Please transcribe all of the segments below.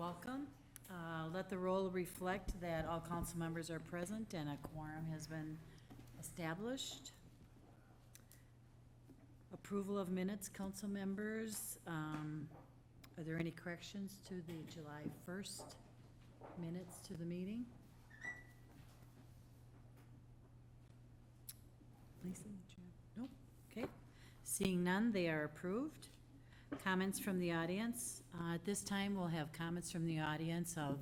welcome. Let the roll reflect that all council members are present and a quorum has been established. Approval of minutes, council members. Are there any corrections to the July 1st minutes to the meeting? Lisa, nope. Okay. Seeing none, they are approved. Comments from the audience. At this time, we'll have comments from the audience of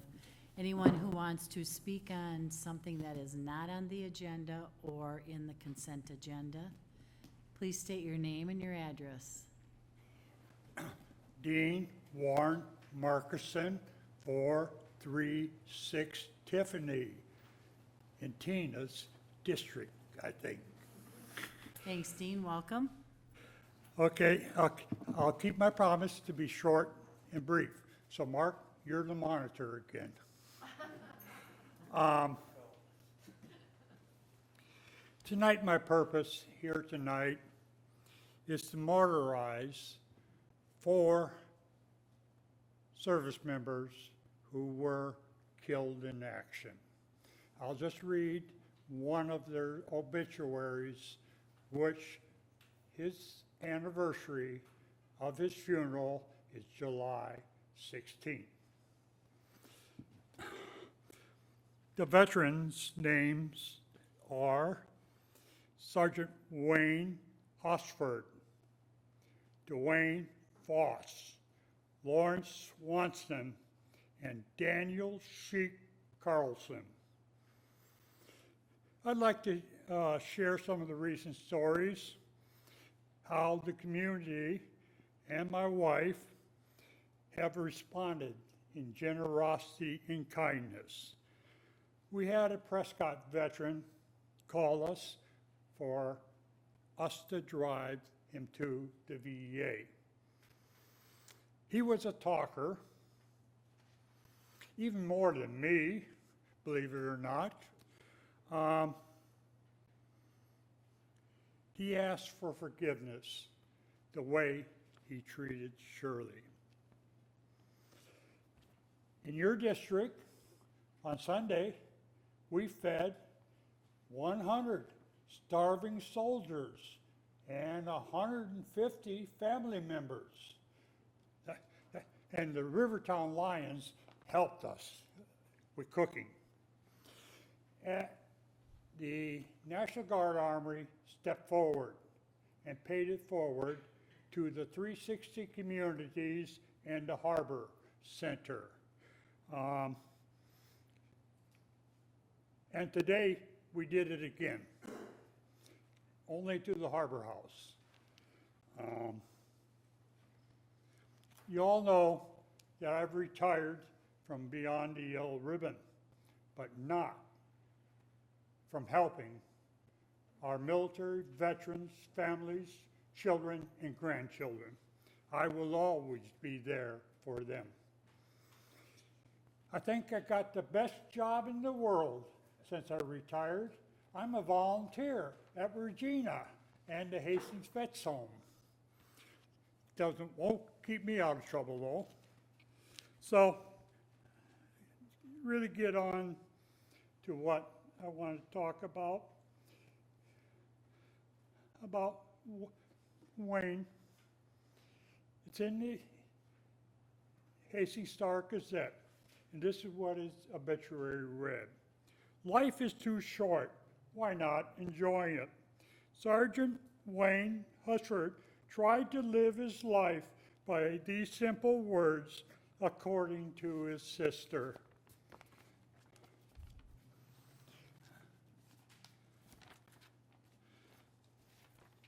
anyone who wants to speak on something that is not on the agenda or in the consent agenda. Please state your name and your address. Dean Warren Markison, 436 Tiffany, in Tina's district, I think. Thanks, Dean. Welcome. Okay, I'll keep my promise to be short and brief. So Mark, you're the monitor again. Tonight, my purpose here tonight is to memorialize 4 service members who were killed in action. I'll just read one of their obituaries, which his anniversary of his funeral is July 16th. The veterans' names are Sergeant Wayne Hosford, Dwayne Foss, Lawrence Swanson, and Daniel Sheik Carlson. I'd like to share some of the recent stories, how the community and my wife have responded in generosity and kindness. We had a Prescott veteran call us for us to drive him to the VA. He was a talker, even more than me, believe it or not. He asked for forgiveness the way he treated Shirley. In your district, on Sunday, we fed 100 starving soldiers and 150 family members. And the Rivertown Lions helped us with cooking. The National Guard Armory stepped forward and paid it forward to the 360 communities and the Harbor Center. And today we did it again, only to the Harbor House. You all know that I've retired from Beyond the Yellow Ribbon, but not from helping our military veterans, families, children, and grandchildren. I will always be there for them. I think I got the best job in the world since I retired. I'm a volunteer at Regina and the Hastings Vets Home. Won't keep me out of trouble though. So, really get on to what I want to talk about Wayne. It's in the Hastings Star Gazette, and this is what his obituary read. Life is too short. Why not enjoy it? Sergeant Wayne Husford tried to live his life by these simple words, according to his sister.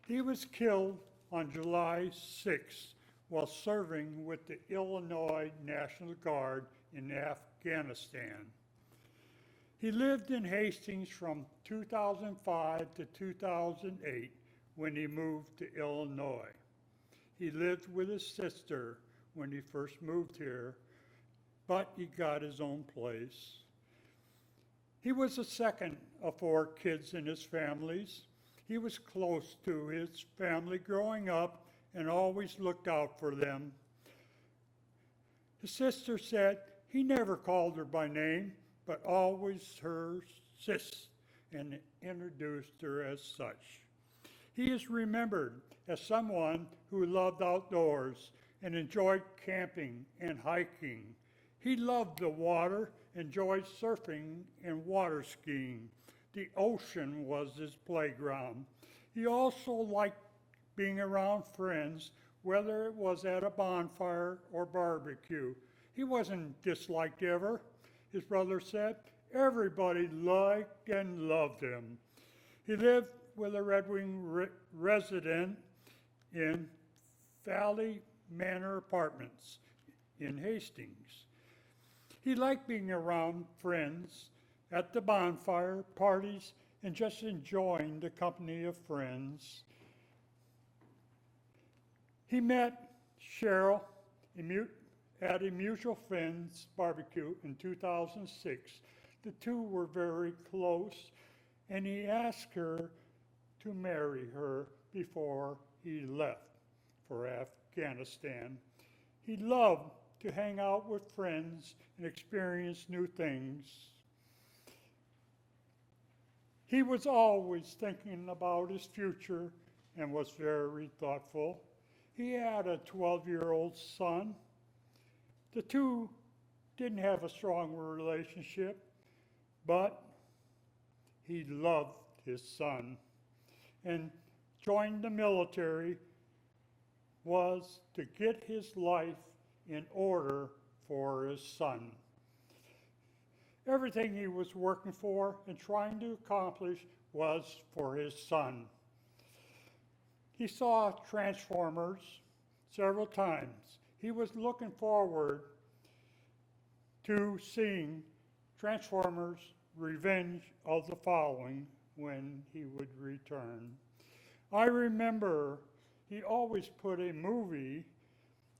He was killed on July 6th while serving with the Illinois National Guard in Afghanistan. He lived in Hastings from 2005 to 2008 when he moved to Illinois. He lived with his sister when he first moved here, but he got his own place. He was the second of 4 kids in his families. He was close to his family growing up and always looked out for them. His sister said He never called her by name, but always her sis, and introduced her as such. He is remembered as someone who loved outdoors and enjoyed camping and hiking. He loved the water, enjoyed surfing and water skiing. The ocean was his playground. He also liked being around friends, whether it was at a bonfire or barbecue. He wasn't disliked ever, his brother said. Everybody liked and loved him. He lived with a Red Wing resident in Valley Manor Apartments in Hastings. He liked being around friends at the bonfire, parties, and just enjoying the company of friends. He met Cheryl at a mutual friend's barbecue in 2006. The two were very close, and he asked her to marry her before he left for Afghanistan. He loved to hang out with friends and experience new things. He was always thinking about his future and was very thoughtful. He had a 12-year-old son. The two didn't have a strong relationship, but he loved his son. And joining the military was to get his life in order for his son. Everything he was working for and trying to accomplish was for his son. He saw Transformers several times. He was looking forward to seeing Transformers Revenge of the Fallen when he would return. I remember he always put a movie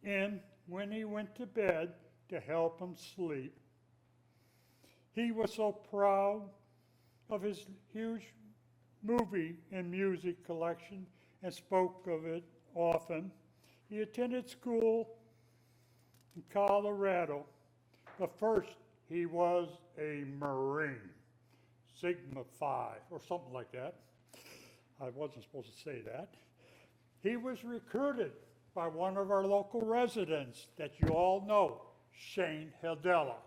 in when he went to bed to help him sleep. He was so proud of his huge movie and music collection and spoke of it often. He attended school in Colorado, but first he was a Marine, Sigma Phi, or something like that. I wasn't supposed to say that. He was recruited by one of our local residents that you all know, Shane Hildella,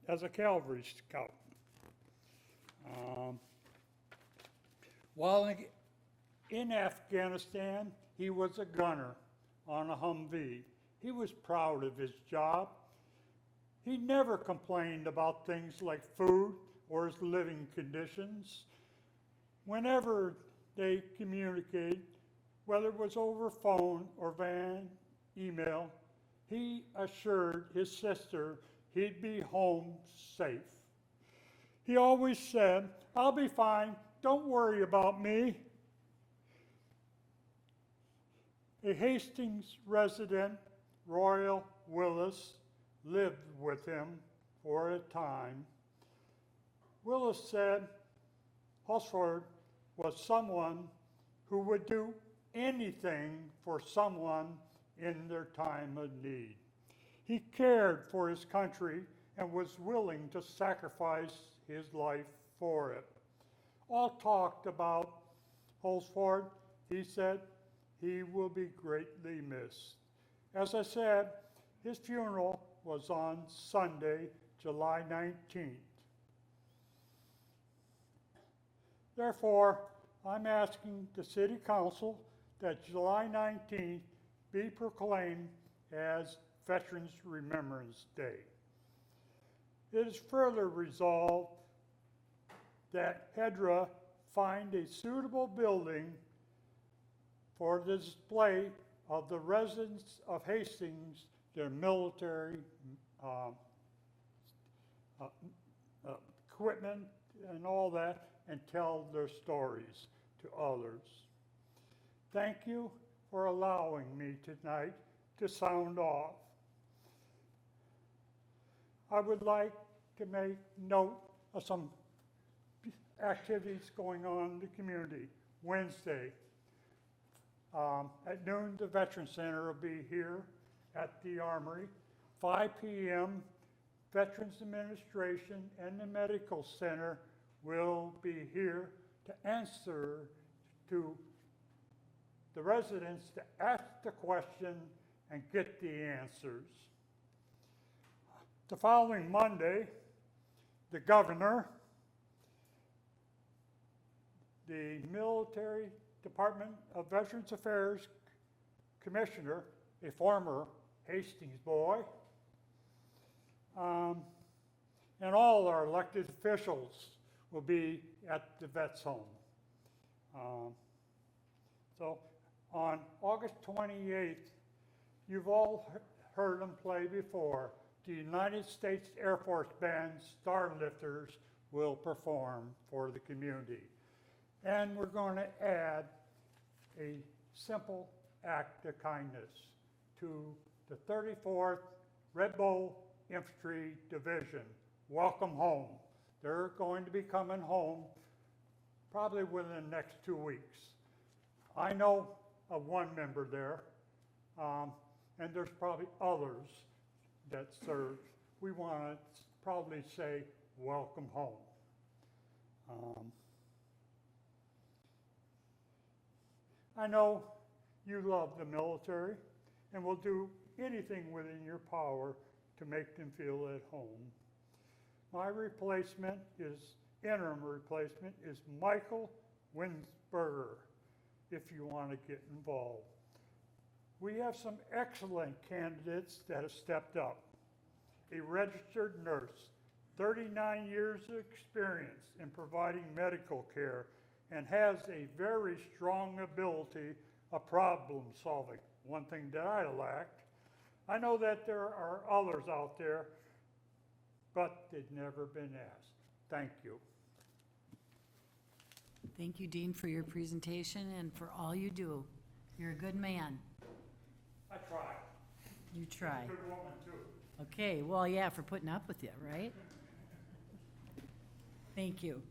as a cavalry scout. While in Afghanistan, he was a gunner on a Humvee. He was proud of his job. He never complained about things like food or his living conditions. Whenever they communicated, whether it was over phone or via email, he assured his sister he'd be home safe. He always said, "I'll be fine, don't worry about me." A Hastings resident, Royal Willis, lived with him for a time. Willis said Hulsford was someone who would do anything for someone in their time of need. He cared for his country and was willing to sacrifice his life for it. All talked about Hulsford. He said he will be greatly missed. As I said, his funeral was on Sunday, July 19th. Therefore, I'm asking the City Council that July 19th be proclaimed as Veterans Remembrance Day. It is further resolved that HEDRA find a suitable building for the display of the residents of Hastings, their military equipment and all that, and tell their stories to others. Thank you for allowing me tonight to sound off. I would like to make note of some activities going on in the community. Wednesday, at noon, the Veterans Center will be here at the Armory. 5 p.m., Veterans Administration and the Medical Center will be here to answer to the residents to ask the question and get the answers. The following Monday, the governor, the Military Department of Veterans Affairs Commissioner, a former Hastings boy, and all our elected officials will be at the Vets Home. So on August 28th, you've all heard them play before. The United States Air Force Band Starlifters will perform for the community. And we're going to add a simple act of kindness to the 34th Red Bull Infantry Division. Welcome home. They're going to be coming home probably within the next 2 weeks. I know of one member there, and there's probably others that serve. We want to probably say, welcome home. I know you love the military and will do anything within your power to make them feel at home. My interim replacement is Michael Winsberger, if you want to get involved. We have some excellent candidates that have stepped up. A registered nurse, 39 years of experience in providing medical care, and has a very strong ability of problem solving, one thing that I lacked. I know that there are others out there, but they've never been asked. Thank you. Thank you, Dean, for your presentation and for all you do. You're a good man. I try. You try. Good woman, too. Okay, well, yeah, for putting up with you, right? Thank you.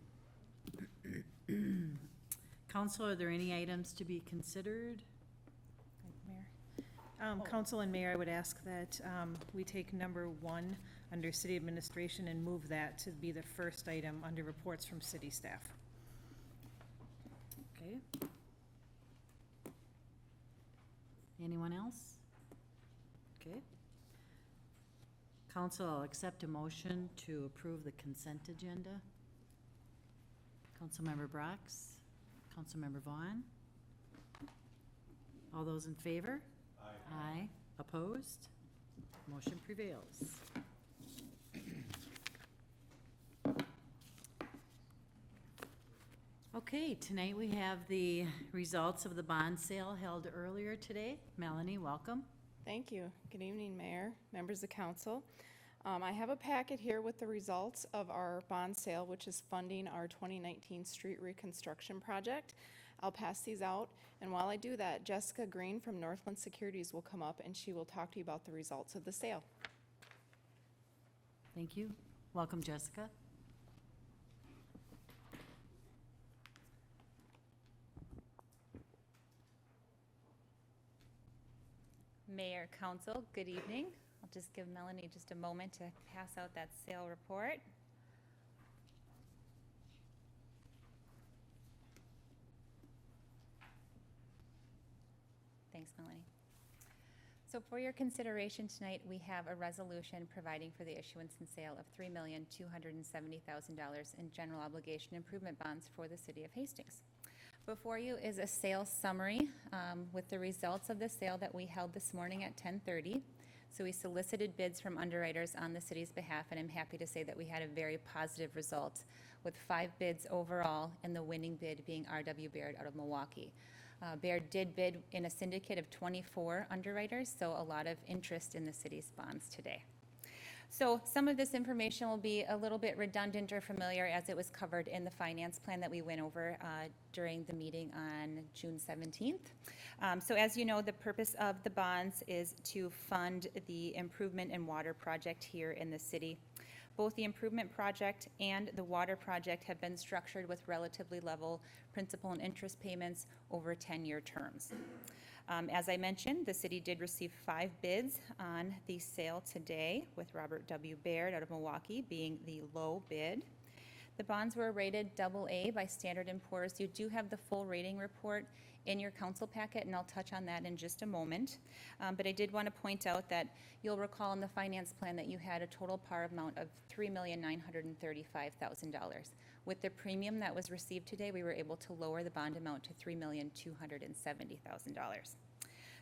Council, are there any items to be considered? Mayor. Council and Mayor, I would ask that we take number 1 under City Administration and move that to be the first item under reports from city staff. Okay. Anyone else? Okay. Council, I'll accept a motion to approve the consent agenda. Councilmember Brox, Councilmember Vaughn. All those in favor? Aye. Aye. Opposed? Motion prevails. Okay, tonight we have the results of the bond sale held earlier today. Melanie, welcome. Thank you. Good evening, Mayor, members of council. I have a packet here with the results of our bond sale, which is funding our 2019 street reconstruction project. I'll pass these out, and while I do that, Jessica Green from Northland Securities will come up and she will talk to you about the results of the sale. Thank you. Welcome, Jessica. Mayor, Council, good evening. I'll just give Melanie just a moment to pass out that sale report. Thanks, Melanie. So for your consideration tonight, we have a resolution providing for the issuance and sale of $3,270,000 in general obligation improvement bonds for the city of Hastings. Before you is a sales summary with the results of the sale that we held this morning at 10:30. So we solicited bids from underwriters on the city's behalf, and I'm happy to say that we had a very positive result with 5 bids overall, and the winning bid being R.W. Baird out of Milwaukee. Baird did bid in a syndicate of 24 underwriters, so a lot of interest in the city's bonds today. So some of this information will be a little bit redundant or familiar as it was covered in the finance plan that we went over during the meeting on June 17th. So as you know, the purpose of the bonds is to fund the improvement and water project here in the city. Both the improvement project and the water project have been structured with relatively level principal and interest payments over 10-year terms. As I mentioned, the city did receive 5 bids on the sale today, with Robert W. Baird out of Milwaukee being the low bid. The bonds were rated AA by Standard & Poor's. You do have the full rating report in your council packet, and I'll touch on that in just a moment. But I did want to point out that you'll recall in the finance plan that you had a total par amount of $3,935,000. With the premium that was received today, we were able to lower the bond amount to $3,270,000.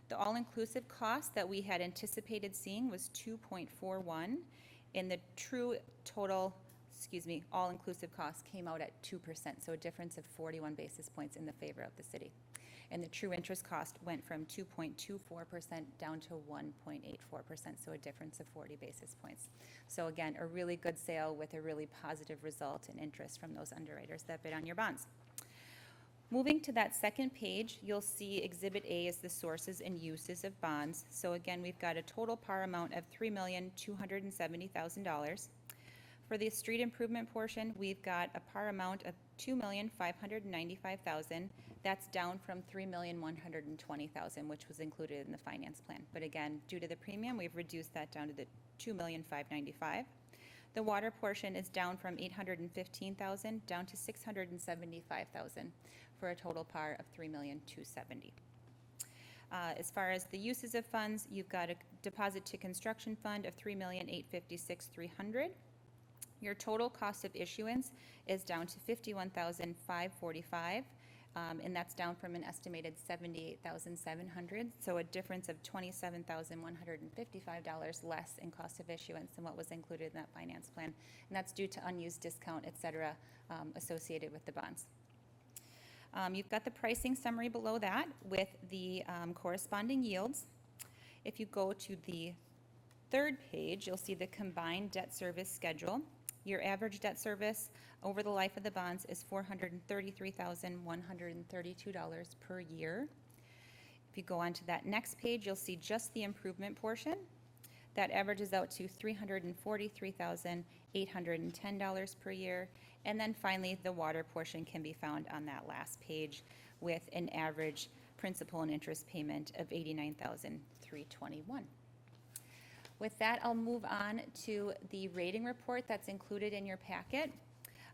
The all-inclusive cost that we had anticipated seeing was 2.41, and the true total, all-inclusive cost came out at 2%, so a difference of 41 basis points in the favor of the city. And the true interest cost went from 2.24% down to 1.84%, so a difference of 40 basis points. So again, a really good sale with a really positive result in interest from those underwriters that bid on your bonds. Moving to that second page, you'll see Exhibit A is the sources and uses of bonds. So again, we've got a total par amount of $3,270,000. For the street improvement portion, we've got a par amount of $2,595,000. That's down from $3,120,000, which was included in the finance plan. But again, due to the premium, we've reduced that down to the $2,595,000. The water portion is down from $815,000 down to $675,000 for a total par of $3,270,000. As far as the uses of funds, you've got a deposit to construction fund of $3,856,300. Your total cost of issuance is down to $51,545, and that's down from an estimated $78,700, so a difference of $27,155 less in cost of issuance than what was included in that finance plan, and that's due to unused discount, et cetera, associated with the bonds. You've got the pricing summary below that with the corresponding yields. If you go to the third page, you'll see the combined debt service schedule. Your average debt service over the life of the bonds is $433,132 per year. If you go on to that next page, you'll see just the improvement portion. That averages out to $343,810 per year. And then finally, the water portion can be found on that last page with an average principal and interest payment of $89,321. With that, I'll move on to the rating report that's included in your packet.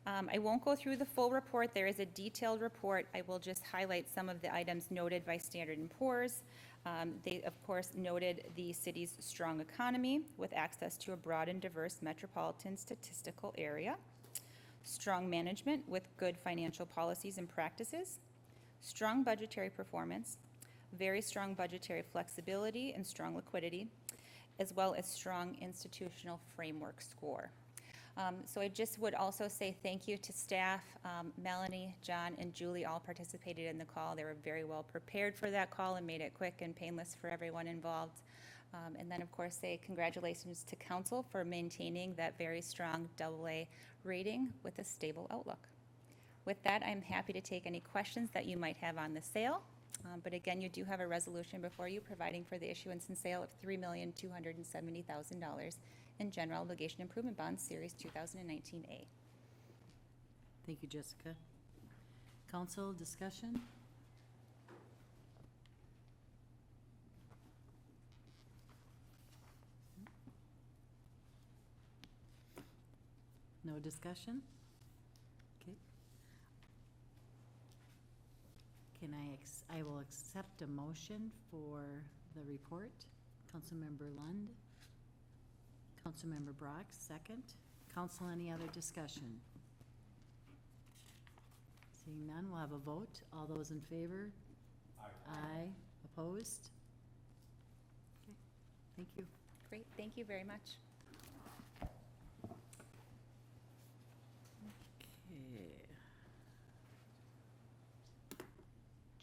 I won't go through the full report. There is a detailed report. I will just highlight some of the items noted by Standard & Poor's. They, of course, noted the city's strong economy with access to a broad and diverse metropolitan statistical area, strong management with good financial policies and practices, strong budgetary performance, very strong budgetary flexibility and strong liquidity, as well as strong institutional framework score. So I just would also say thank you to staff. Melanie, John, and Julie all participated in the call. They were very well prepared for that call and made it quick and painless for everyone involved. And then, of course, say congratulations to council for maintaining that very strong AA rating with a stable outlook. With that, I'm happy to take any questions that you might have on the sale. But again, you do have a resolution before you providing for the issuance and sale of $3,270,000 in general obligation improvement bonds, Series 2019A. Thank you, Jessica. Council discussion? No discussion? Okay. I will accept a motion for the report. Councilmember Lund. Councilmember Brock, second. Council, any other discussion? Seeing none, we'll have a vote. All those in favor? Aye. Opposed? Okay, thank you. Great, thank you very much. Okay.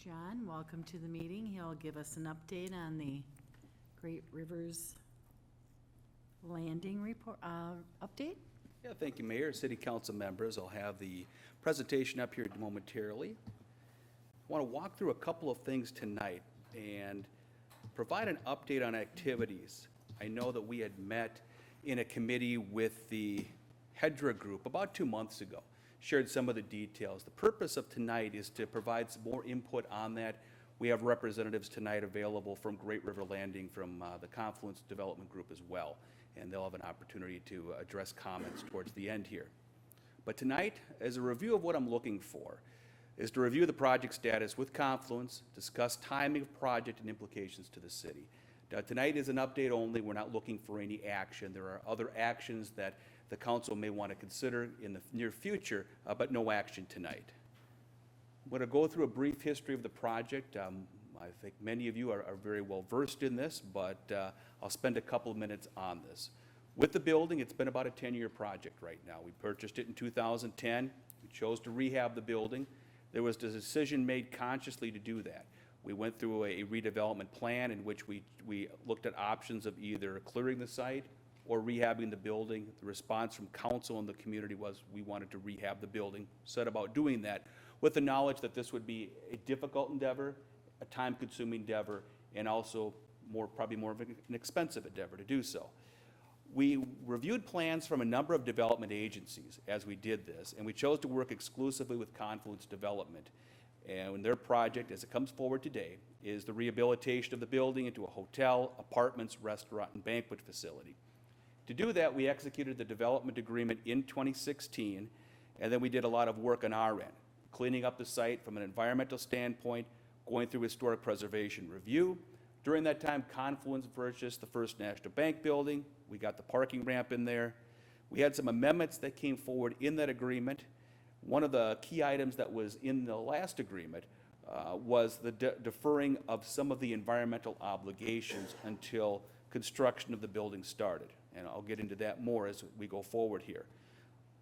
John, welcome to the meeting. He'll give us an update on the Great Rivers Landing report, update. Yeah, thank you, Mayor, City Council members. I'll have the presentation up here momentarily. I want to walk through a couple of things tonight and provide an update on activities. I know that we had met in a committee with the Hedra Group about 2 months ago, shared some of the details. The purpose of tonight is to provide some more input on that, We have representatives tonight available from Great River Landing, from the Confluence Development Group as well, and they'll have an opportunity to address comments towards the end here. But tonight, as a review of what I'm looking for, is to review the project status with Confluence, discuss timing of project and implications to the city. Now, tonight is an update only. We're not looking for any action. There are other actions that the council may want to consider in the near future, but no action tonight. I'm going to go through a brief history of the project. I think many of you are very well versed in this, but I'll spend a couple of minutes on this. With the building, it's been about a 10-year project right now. We purchased it in 2010. We chose to rehab the building. There was a decision made consciously to do that. We went through a redevelopment plan in which we looked at options of either clearing the site or rehabbing the building. The response from council and the community was we wanted to rehab the building, set about doing that with the knowledge that this would be a difficult endeavor, a time-consuming endeavor, and also probably more of an expensive endeavor to do so. We reviewed plans from a number of development agencies as we did this, and we chose to work exclusively with Confluence Development. And their project, as it comes forward today, is the rehabilitation of the building into a hotel, apartments, restaurant, and banquet facility. To do that, we executed the development agreement in 2016, and then we did a lot of work on our end, cleaning up the site from an environmental standpoint, going through historic preservation review. During that time, Confluence purchased the First National Bank building. We got the parking ramp in there. We had some amendments that came forward in that agreement. One of the key items that was in the last agreement was the deferring of some of the environmental obligations until construction of the building started. And I'll get into that more as we go forward here.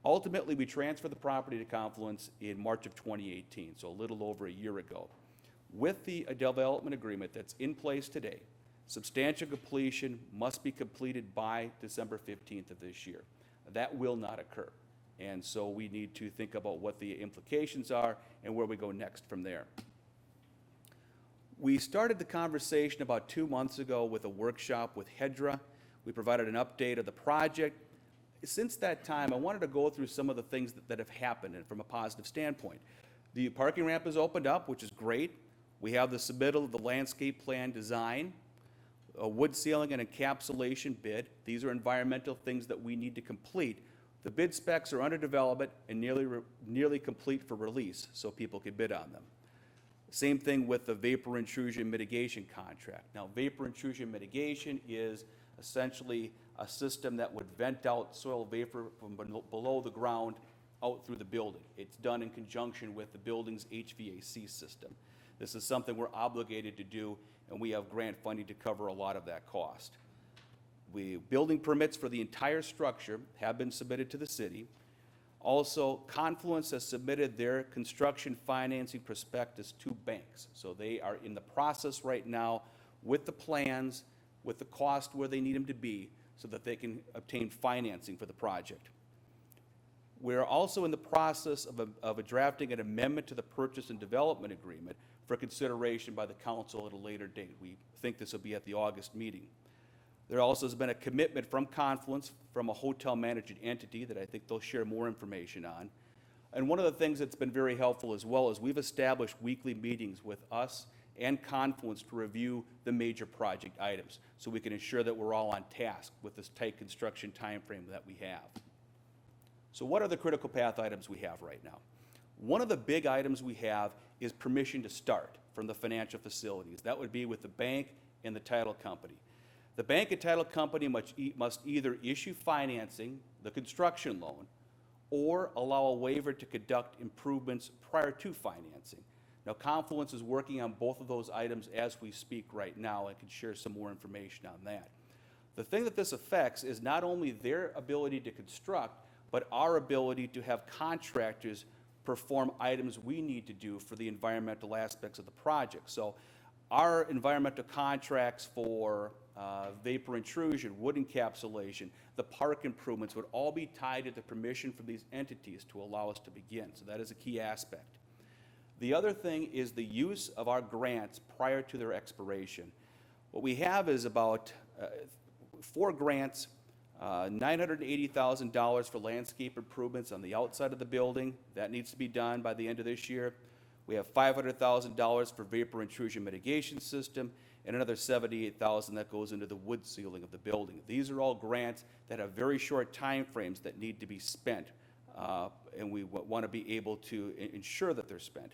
Ultimately, we transferred the property to Confluence in March of 2018, so a little over a year ago. With the development agreement that's in place today, substantial completion must be completed by December 15th of this year. That will not occur. And so we need to think about what the implications are and where we go next from there. We started the conversation about 2 months ago with a workshop with Hedra. We provided an update of the project. Since that time, I wanted to go through some of the things that have happened and from a positive standpoint. The parking ramp is opened up, which is great. We have the submittal of the landscape plan design, a wood ceiling and encapsulation bid. These are environmental things that we need to complete. The bid specs are under development and nearly complete for release, so people can bid on them. Same thing with the vapor intrusion mitigation contract. Now, vapor intrusion mitigation is essentially a system that would vent out soil vapor from below the ground out through the building. It's done in conjunction with the building's HVAC system. This is something we're obligated to do, and we have grant funding to cover a lot of that cost. Building permits for the entire structure have been submitted to the city. Also, Confluence has submitted their construction financing prospectus to banks. So they are in the process right now with the plans, with the cost where they need them to be, so that they can obtain financing for the project. We're also in the process of drafting an amendment to the purchase and development agreement for consideration by the council at a later date. We think this will be at the August meeting. There also has been a commitment from Confluence, from a hotel managing entity that I think they'll share more information on. And one of the things that's been very helpful as well is we've established weekly meetings with us and Confluence to review the major project items so we can ensure that we're all on task with this tight construction timeframe that we have. So what are the critical path items we have right now? One of the big items we have is permission to start from the financial facilities. That would be with the bank and the title company. The bank and title company must either issue financing, the construction loan, or allow a waiver to conduct improvements prior to financing. Now, Confluence is working on both of those items as we speak right now. I can share some more information on that. The thing that this affects is not only their ability to construct, but our ability to have contractors perform items we need to do for the environmental aspects of the project. So our environmental contracts for vapor intrusion, wood encapsulation, the park improvements would all be tied to the permission from these entities to allow us to begin. So that is a key aspect. The other thing is the use of our grants prior to their expiration. What we have is about 4 grants, $980,000 for landscape improvements on the outside of the building. That needs to be done by the end of this year. We have $500,000 for vapor intrusion mitigation system, and another $78,000 that goes into the wood ceiling of the building. These are all grants that have very short timeframes that need to be spent, and we want to be able to ensure that they're spent.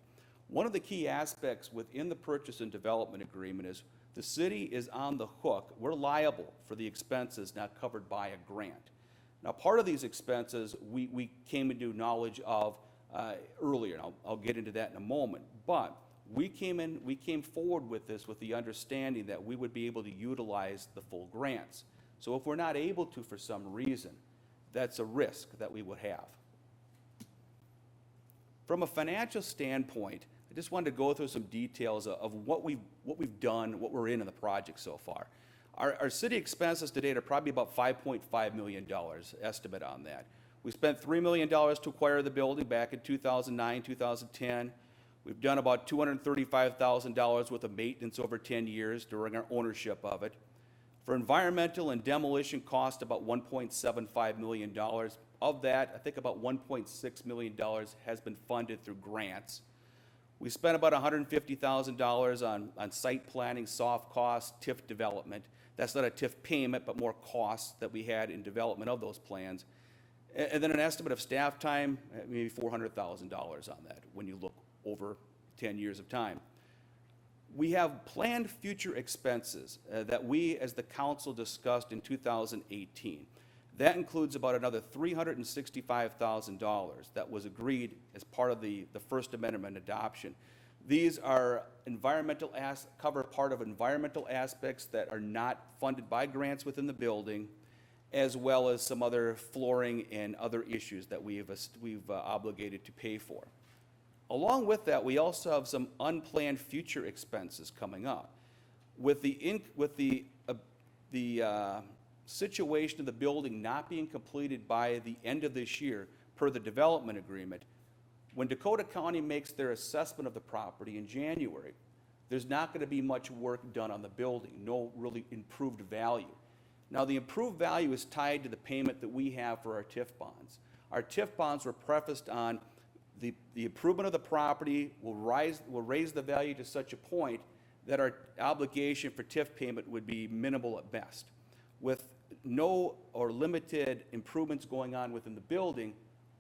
One of the key aspects within the purchase and development agreement is the city is on the hook. We're liable for the expenses not covered by a grant. Now, part of these expenses we came into knowledge of earlier, and I'll get into that in a moment, but we came forward with this with the understanding that we would be able to utilize the full grants. So if we're not able to for some reason, that's a risk that we would have. From a financial standpoint, I just wanted to go through some details of what we've done, what we're in the project so far. Our city expenses to date are probably about $5.5 million estimate on that. We spent $3 million to acquire the building back in 2009, 2010. We've done about $235,000 worth of maintenance over 10 years during our ownership of it. For environmental and demolition cost, about $1.75 million. Of that, I think about $1.6 million has been funded through grants. We spent about $150,000 on site planning, soft costs, TIF development. That's not a TIF payment, but more costs that we had in development of those plans. And then an estimate of staff time, maybe $400,000 on that when you look over 10 years of time. We have planned future expenses that we as the council discussed in 2018. That includes about another $365,000 that was agreed as part of the First Amendment adoption. These are cover part of environmental aspects that are not funded by grants within the building, as well as some other flooring and other issues that we've obligated to pay for. Along with that, we also have some unplanned future expenses coming up. With the situation of the building not being completed by the end of this year, per the development agreement, when Dakota County makes their assessment of the property in January, there's not going to be much work done on the building, no really improved value. Now, the improved value is tied to the payment that we have for our TIF bonds. Our TIF bonds were prefaced on the improvement of the property will raise the value to such a point that our obligation for TIF payment would be minimal at best. With no or limited improvements going on within the building,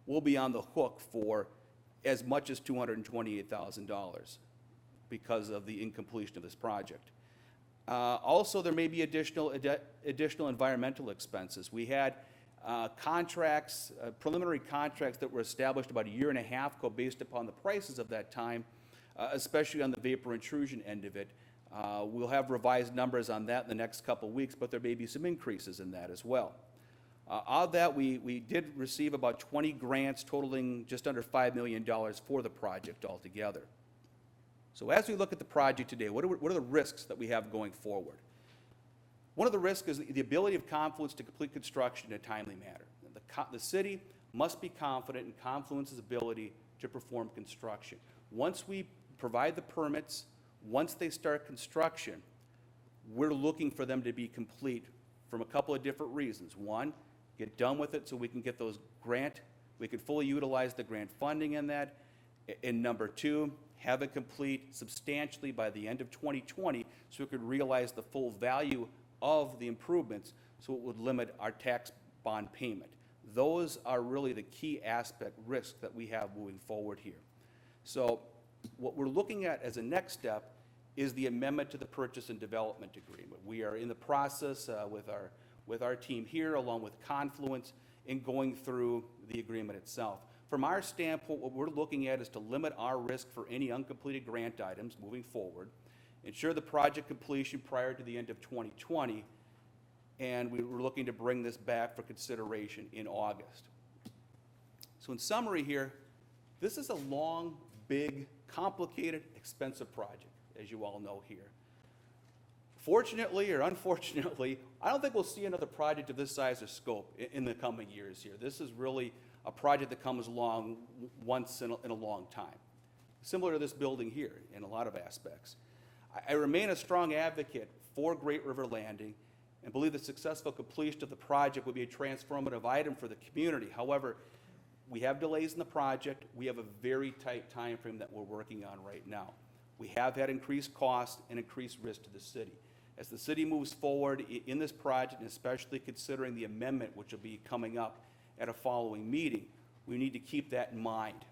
we'll be on the hook for as much as $228,000 because of the incompletion of this project. Also, there may be additional environmental expenses. We had preliminary contracts that were established about a year and a half ago based upon the prices of that time, especially on the vapor intrusion end of it. We'll have revised numbers on that in the next couple of weeks, but there may be some increases in that as well. Of that, we did receive about 20 grants totaling just under $5 million for the project altogether. So as we look at the project today, what are the risks that we have going forward? One of the risks is the ability of Confluence to complete construction in a timely manner. The city must be confident in Confluence's ability to perform construction. Once we provide the permits, once they start construction, we're looking for them to be complete from a couple of different reasons. One, get done with it so we can get those we can fully utilize the grant funding in that. And number two, have it complete substantially by the end of 2020 so we could realize the full value of the improvements so it would limit our tax bond payment. Those are really the key risks that we have moving forward here. So what we're looking at as a next step is the amendment to the purchase and development agreement. We are in the process with our team here, along with Confluence, in going through the agreement itself. From our standpoint, what we're looking at is to limit our risk for any uncompleted grant items moving forward, ensure the project completion prior to the end of 2020, and we were looking to bring this back for consideration in August. So in summary here, this is a long, big, complicated, expensive project, as you all know here. Fortunately or unfortunately, I don't think we'll see another project of this size or scope in the coming years here. This is really a project that comes along once in a long time, similar to this building here in a lot of aspects. I remain a strong advocate for Great River Landing and believe the successful completion of the project will be a transformative item for the community. However, we have delays in the project. We have a very tight time frame that we're working on right now. We have had increased cost and increased risk to the city. As the city moves forward in this project, and especially considering the amendment, which will be coming up at a following meeting, we need to keep that in mind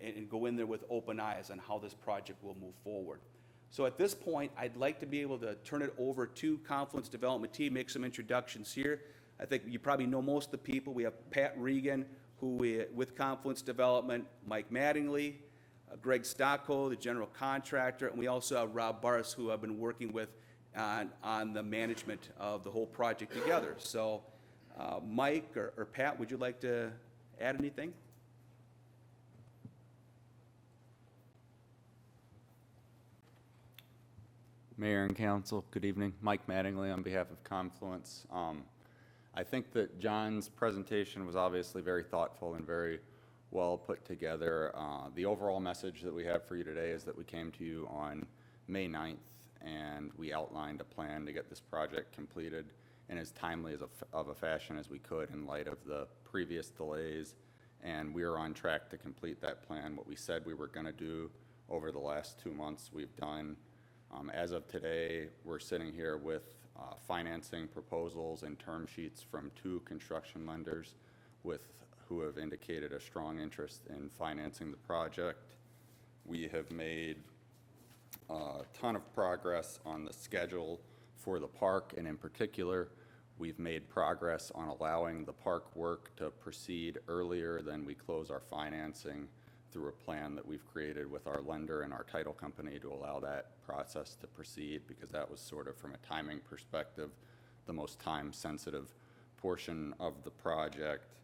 and go in there with open eyes on how this project will move forward. So at this point, I'd like to be able to turn it over to Confluence Development Team, make some introductions here. I think you probably know most of the people. We have Pat Regan, with Confluence Development, Mike Mattingly, Greg Stocco, the general contractor, and we also have Rob Barris, who I've been working with on the management of the whole project together. So Mike or Pat, would you like to add anything? Mayor and council, good evening. Mike Mattingly on behalf of Confluence. I think that John's presentation was obviously very thoughtful and very well put together. The overall message that we have for you today is that we came to you on May 9th and we outlined a plan to get this project completed in as timely of a fashion as we could in light of the previous delays. And we are on track to complete that plan. What we said we were going to do over the last 2 months, we've done. As of today, we're sitting here with financing proposals and term sheets from 2 construction lenders who have indicated a strong interest in financing the project. We have made a ton of progress on the schedule for the park, and in particular, we've made progress on allowing the park work to proceed earlier than we close our financing through a plan that we've created with our lender and our title company to allow that process to proceed, because that was sort of, from a timing perspective, the most time-sensitive portion of the project.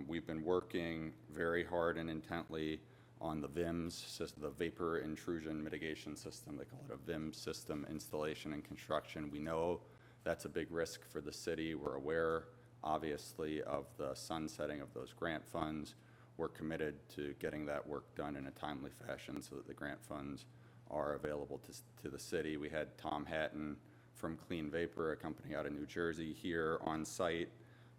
We've been working very hard and intently on the VIMS system, the vapor intrusion mitigation system. They call it a VIMS system installation and construction. We know that's a big risk for the city. We're aware, obviously, of the sunsetting of those grant funds. We're committed to getting that work done in a timely fashion so that the grant funds are available to the city. We had Tom Hatton from Clean Vapor, a company out of New Jersey, here on site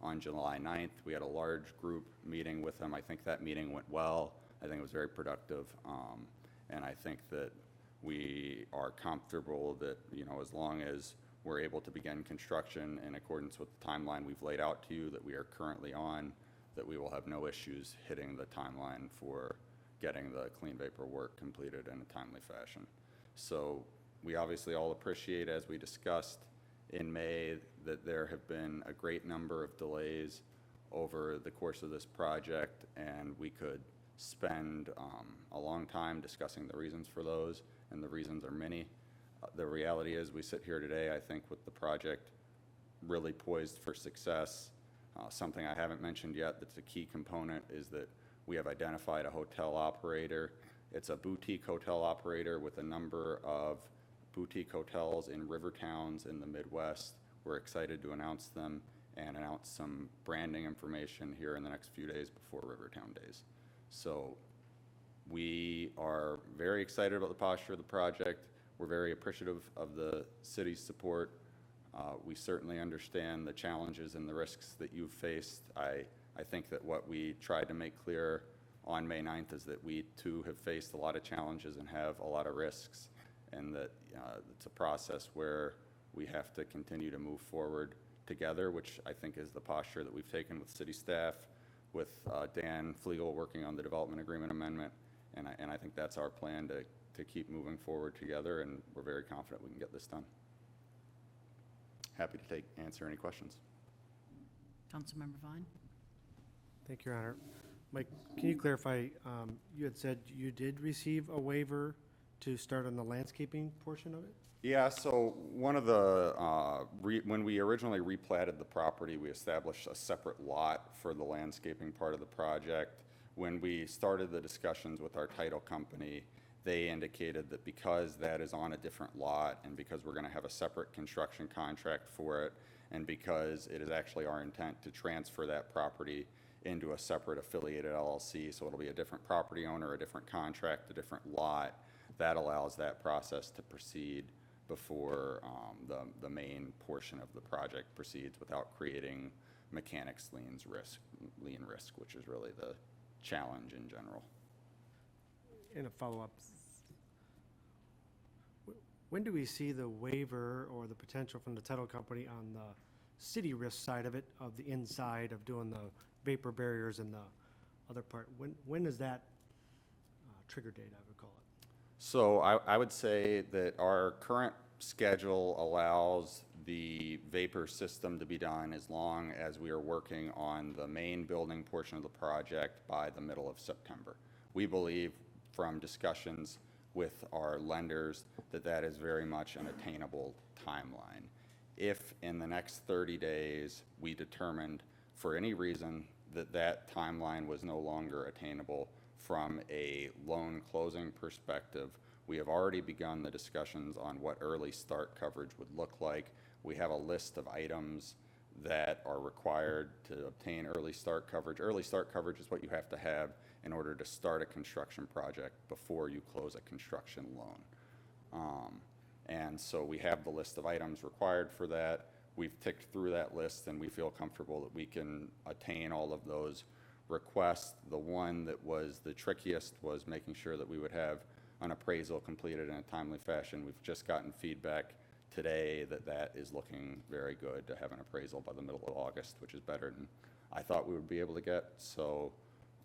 on July 9th. We had a large group meeting with him. I think that meeting went well. I think it was very productive. And I think that we are comfortable that, as long as we're able to begin construction in accordance with the timeline we've laid out to you that we are currently on, that we will have no issues hitting the timeline for getting the clean vapor work completed in a timely fashion. So we obviously all appreciate, as we discussed in May, that there have been a great number of delays over the course of this project, and we could spend a long time discussing the reasons for those, and the reasons are many. The reality is, we sit here today, I think, with the project really poised for success. Something I haven't mentioned yet that's a key component is that we have identified a hotel operator. It's a boutique hotel operator with a number of boutique hotels in river towns in the Midwest. We're excited to announce them and announce some branding information here in the next few days before Rivertown Days. So we are very excited about the posture of the project. We're very appreciative of the city's support. We certainly understand the challenges and the risks that you've faced. I think that what we tried to make clear on May 9th is that we too have faced a lot of challenges and have a lot of risks, and that it's a process where we have to continue to move forward together, which I think is the posture that we've taken with city staff, with Dan Flegel working on the development agreement amendment, and I think that's our plan to keep moving forward together, and we're very confident we can get this done. Happy to answer any questions. Councilmember Vaughn? Thank you, Your Honor. Mike, can you clarify, you had said you did receive a waiver to start on the landscaping portion of it? Yeah, so one of the, when we originally replatted the property, we established a separate lot for the landscaping part of the project. When we started the discussions with our title company, they indicated that because that is on a different lot, and because we're going to have a separate construction contract for it, and because it is actually our intent to transfer that property into a separate affiliated LLC, so it'll be a different property owner, a different contract, a different lot, that allows that process to proceed before the main portion of the project proceeds without creating mechanics lien risk, which is really challenge in general. In a follow-up, when do we see the waiver or the potential from the title company on the city risk side of it, of the inside of doing the vapor barriers and the other part? When is that trigger date, I would call it? So I would say that our current schedule allows the vapor system to be done as long as we are working on the main building portion of the project by the middle of September. We believe from discussions with our lenders that that is very much an attainable timeline. If in the next 30 days we determined for any reason that that timeline was no longer attainable from a loan closing perspective, we have already begun the discussions on what early start coverage would look like. We have a list of items that are required to obtain early start coverage. Early start coverage is what you have to have in order to start a construction project before you close a construction loan. And so we have the list of items required for that. We've ticked through that list and we feel comfortable that we can attain all of those requests. The one that was the trickiest was making sure that we would have an appraisal completed in a timely fashion. We've just gotten feedback today that that is looking very good, to have an appraisal by the middle of August, which is better than I thought we would be able to get. So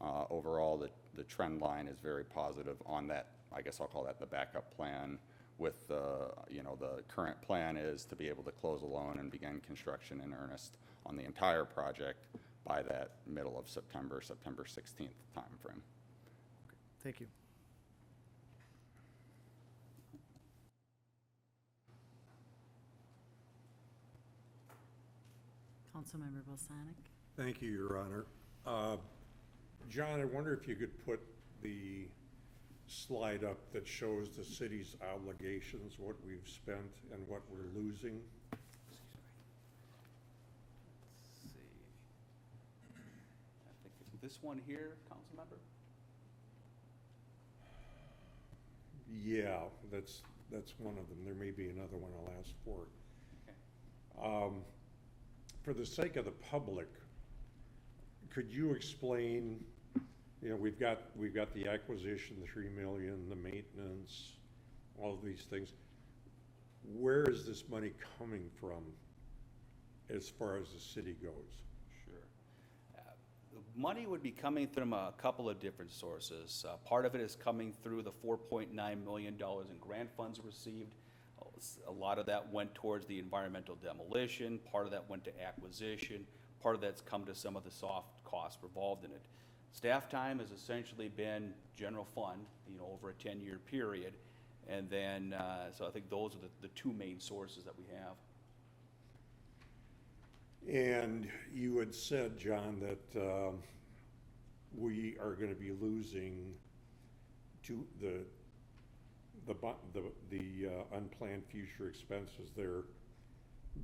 overall, the trend line is very positive on that. I guess I'll call that the backup plan. With the current plan is to be able to close a loan and begin construction in earnest on the entire project by that middle of September 16th timeframe. Thank you. Councilmember Balsonic. Thank you, Your Honor. John, I wonder if you could put the slide up that shows the city's obligations, what we've spent and what we're losing. Let's see. I think it's this one here, council member? Yeah, that's one of them. There may be another one I'll ask for. Okay. For the sake of the public, could you explain, we've got the acquisition, the 3 million, the maintenance, all of these things. Where is this money coming from as far as the city goes? Sure. The money would be coming from a couple of different sources. Part of it is coming through the $4.9 million in grant funds received. A lot of that went towards the environmental demolition, part of that went to acquisition, part of that's come to some of the soft costs involved in it. Staff time has essentially been general fund, over a 10-year period. And then, so I think those are the two main sources that we have. And you had said, John, that we are going to be losing to the unplanned future expenses there,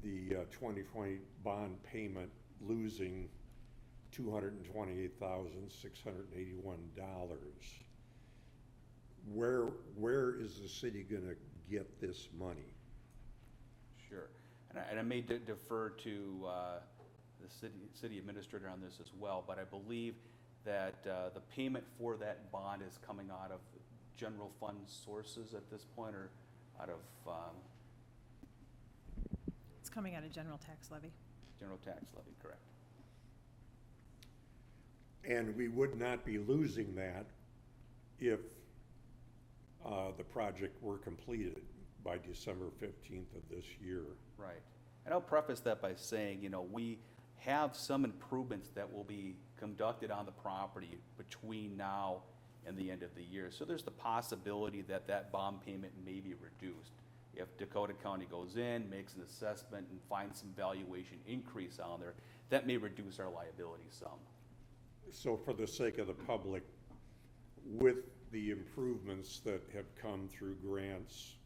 the 2020 bond payment losing $228,681. Where is the city going to get this money? Sure. And I may defer to the city administrator on this as well, but I believe that the payment for that bond is coming out of general fund sources at this point, or out of It's coming out of general tax levy. general tax levy, correct? And we would not be losing that if the project were completed by December 15th of this year. Right. And I'll preface that by saying, we have some improvements that will be conducted on the property between now and the end of the year. So there's the possibility that that bond payment may be reduced. If Dakota County goes in, makes an assessment, and finds some valuation increase on there, that may reduce our liability some. So for the sake of the public, with the improvements that have come through grants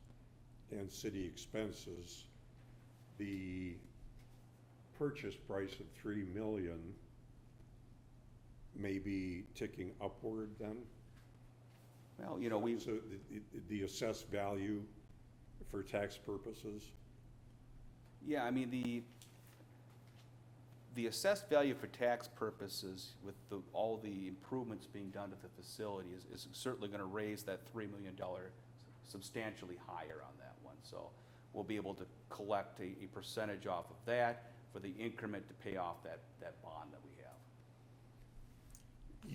and city expenses, the purchase price of $3 million may be ticking upward then? Well, So the assessed value for tax purposes? yeah, I mean, The assessed value for tax purposes with all the improvements being done to the facility is certainly going to raise that $3 million substantially higher on that one. So we'll be able to collect a percentage off of that for the increment to pay off that bond that we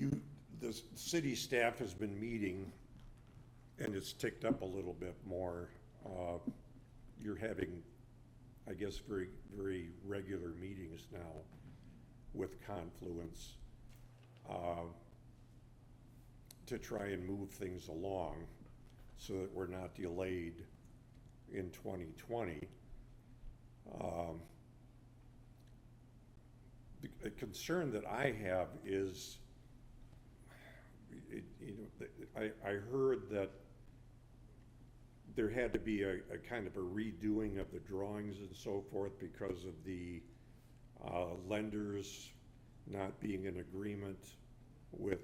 have. The city staff has been meeting, and it's ticked up a little bit more. You're having, I guess, very, very regular meetings now with Confluence to try and move things along so that we're not delayed in 2020. The concern that I have is, I heard that there had to be a kind of a redoing of the drawings and so forth because of the lenders not being in agreement with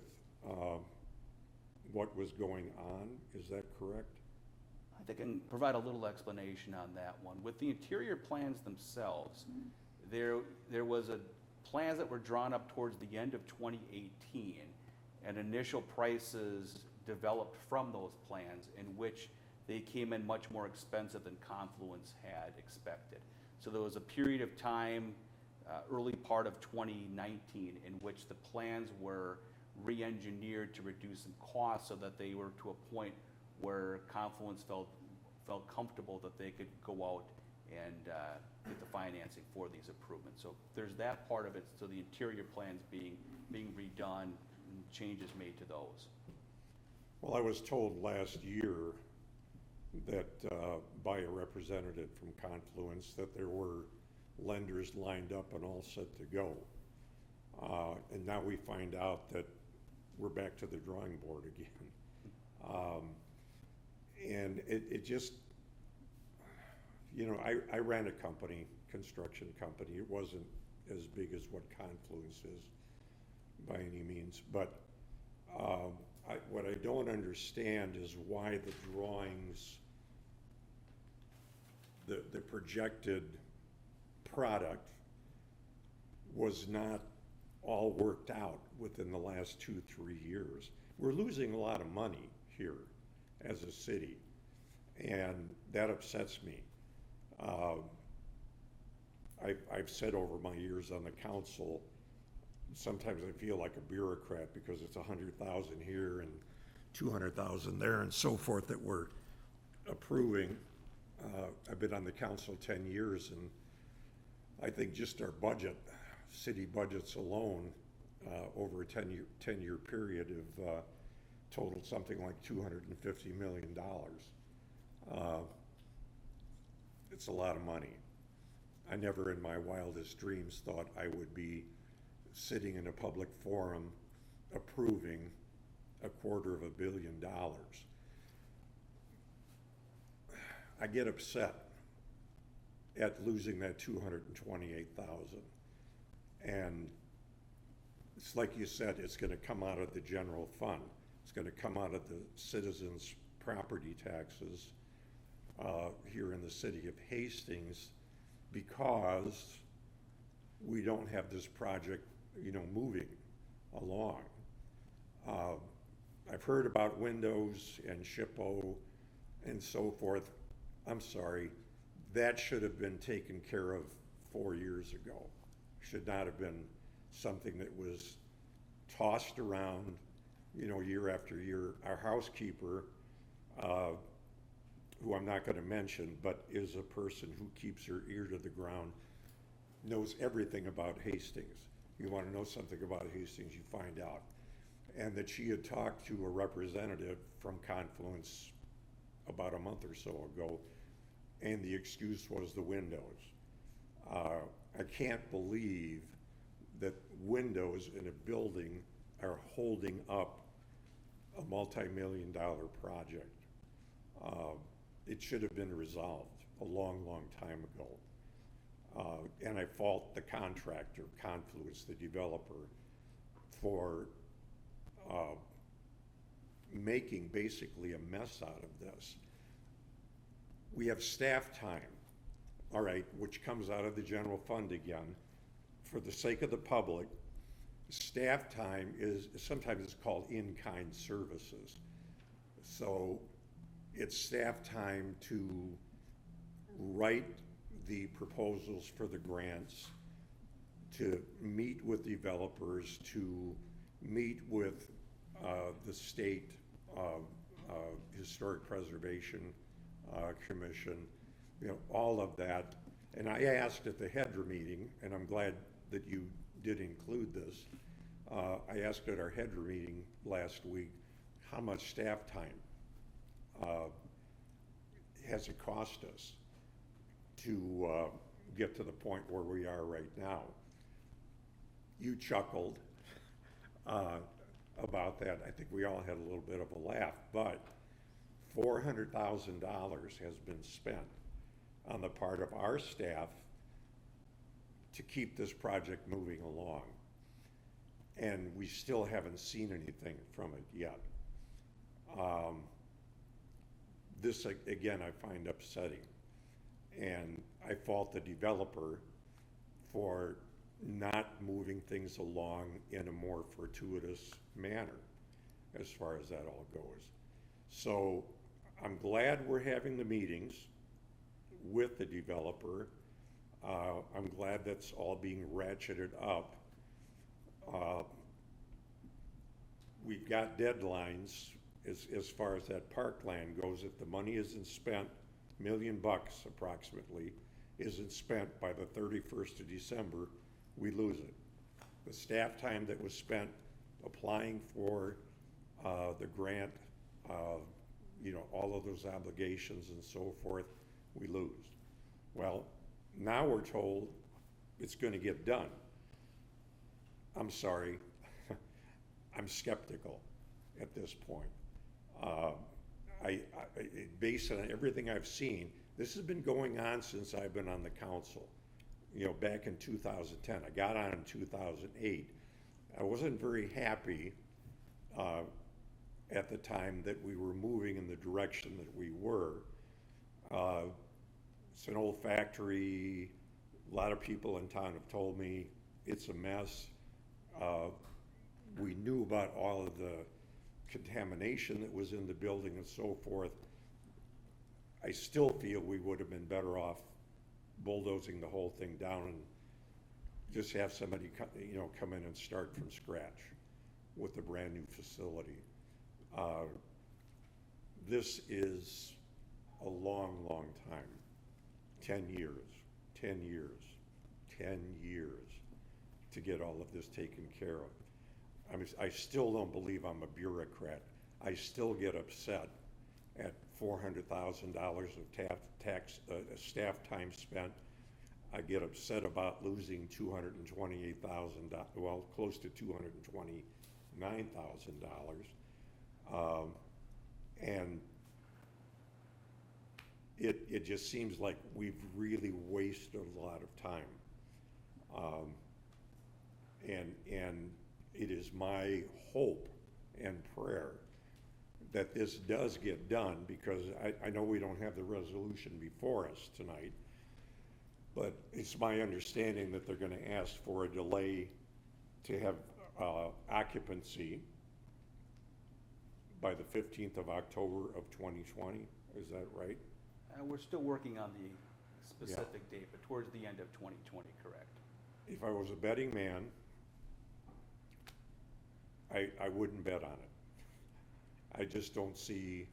what was going on. Is that correct? I can provide a little explanation on that one. With the interior plans themselves, there was plans that were drawn up towards the end of 2018, and initial prices developed from those plans in which they came in much more expensive than Confluence had expected. So there was a period of time, early part of 2019, in which the plans were re-engineered to reduce some costs so that they were to a point where Confluence felt comfortable that they could go out and get the financing for these improvements. So there's that part of it, so the interior plans being redone and changes made to those. Well, I was told last year that by a representative from Confluence that there were lenders lined up and all set to go. And now we find out that we're back to the drawing board again. And it just, I ran a construction company. It wasn't as big as what Confluence is by any means. But what I don't understand is why the drawings, the projected product was not all worked out within the last 2-3 years. We're losing a lot of money here as a city, and that upsets me. I've said over my years on the council, sometimes I feel like a bureaucrat because it's 100,000 here and 200,000 there and so forth that we're approving. I've been on the council 10 years, and I think just our budget, city budgets alone, over a 10-year period have totaled something like $250 million. It's a lot of money. I never in my wildest dreams thought I would be sitting in a public forum approving $250 million. I get upset at losing that 228,000. And it's like you said, it's going to come out of the general fund. It's going to come out of the citizens' property taxes here in the city of Hastings, because we don't have this project, moving along. I've heard about windows and SHPO and so forth. I'm sorry, that should have been taken care of 4 years ago. Should not have been something that was tossed around, year after year. Our housekeeper, who I'm not going to mention, but is a person who keeps her ear to the ground, knows everything about Hastings. You want to know something about Hastings, you find out. And that she had talked to a representative from Confluence about a month or so ago, and the excuse was the windows. I can't believe that windows in a building are holding up a multi-million-dollar project. It should have been resolved a long, long time ago. And I fault the contractor, Confluence, the developer, for making basically a mess out of this. We have staff time, all right, which comes out of the general fund again, for the sake of the public, staff time is, sometimes it's called in-kind services. So it's staff time to write the proposals for the grants, to meet with developers, to meet with the state Historic Preservation Commission, you know, all of that. And I asked at the Hedra meeting, and I'm glad that you did include this, I asked at our Hedra meeting last week, how much staff time has it cost us to get to the point where we are right now? You chuckled about that. I think we all had a little bit of a laugh, but $400,000 has been spent on the part of our staff to keep this project moving along. And we still haven't seen anything from it yet. This, again, I find upsetting. And I fault the developer for not moving things along in a more fortuitous manner as far as that all goes. So I'm glad we're having the meetings with the developer. I'm glad that's all being ratcheted up. We've got deadlines as far as that parkland goes. If the money isn't spent, $1 million approximately, isn't spent by the 31st of December, we lose it. The staff time that was spent applying for the grant, you know, all of those obligations and so forth, we lose. Well, now we're told it's going to get done. I'm sorry, I'm skeptical at this point. Based on everything I've seen, this has been going on since I've been on the council. You know, back in 2010, I got on in 2008. I wasn't very happy at the time that we were moving in the direction that we were. It's an old factory. A lot of people in town have told me it's a mess. We knew about all of the contamination that was in the building and so forth. I still feel we would have been better off bulldozing the whole thing down and just have somebody come in and start from scratch with a brand new facility. This is a long, long time. 10 years, 10 years, 10 years to get all of this taken care of. I still don't believe I'm a bureaucrat. I still get upset at $400,000 of staff time spent. I get upset about losing $228,000, well, close to $229,000. And it just seems like we've really wasted a lot of time. And it is my hope and prayer that this does get done, because I know we don't have the resolution before us tonight, but it's my understanding that they're going to ask for a delay to have occupancy by the 15th of October of 2020. Is that right? We're still working on the specific date, but towards the end of 2020, correct? If I was a betting man, I wouldn't bet on it. I just don't see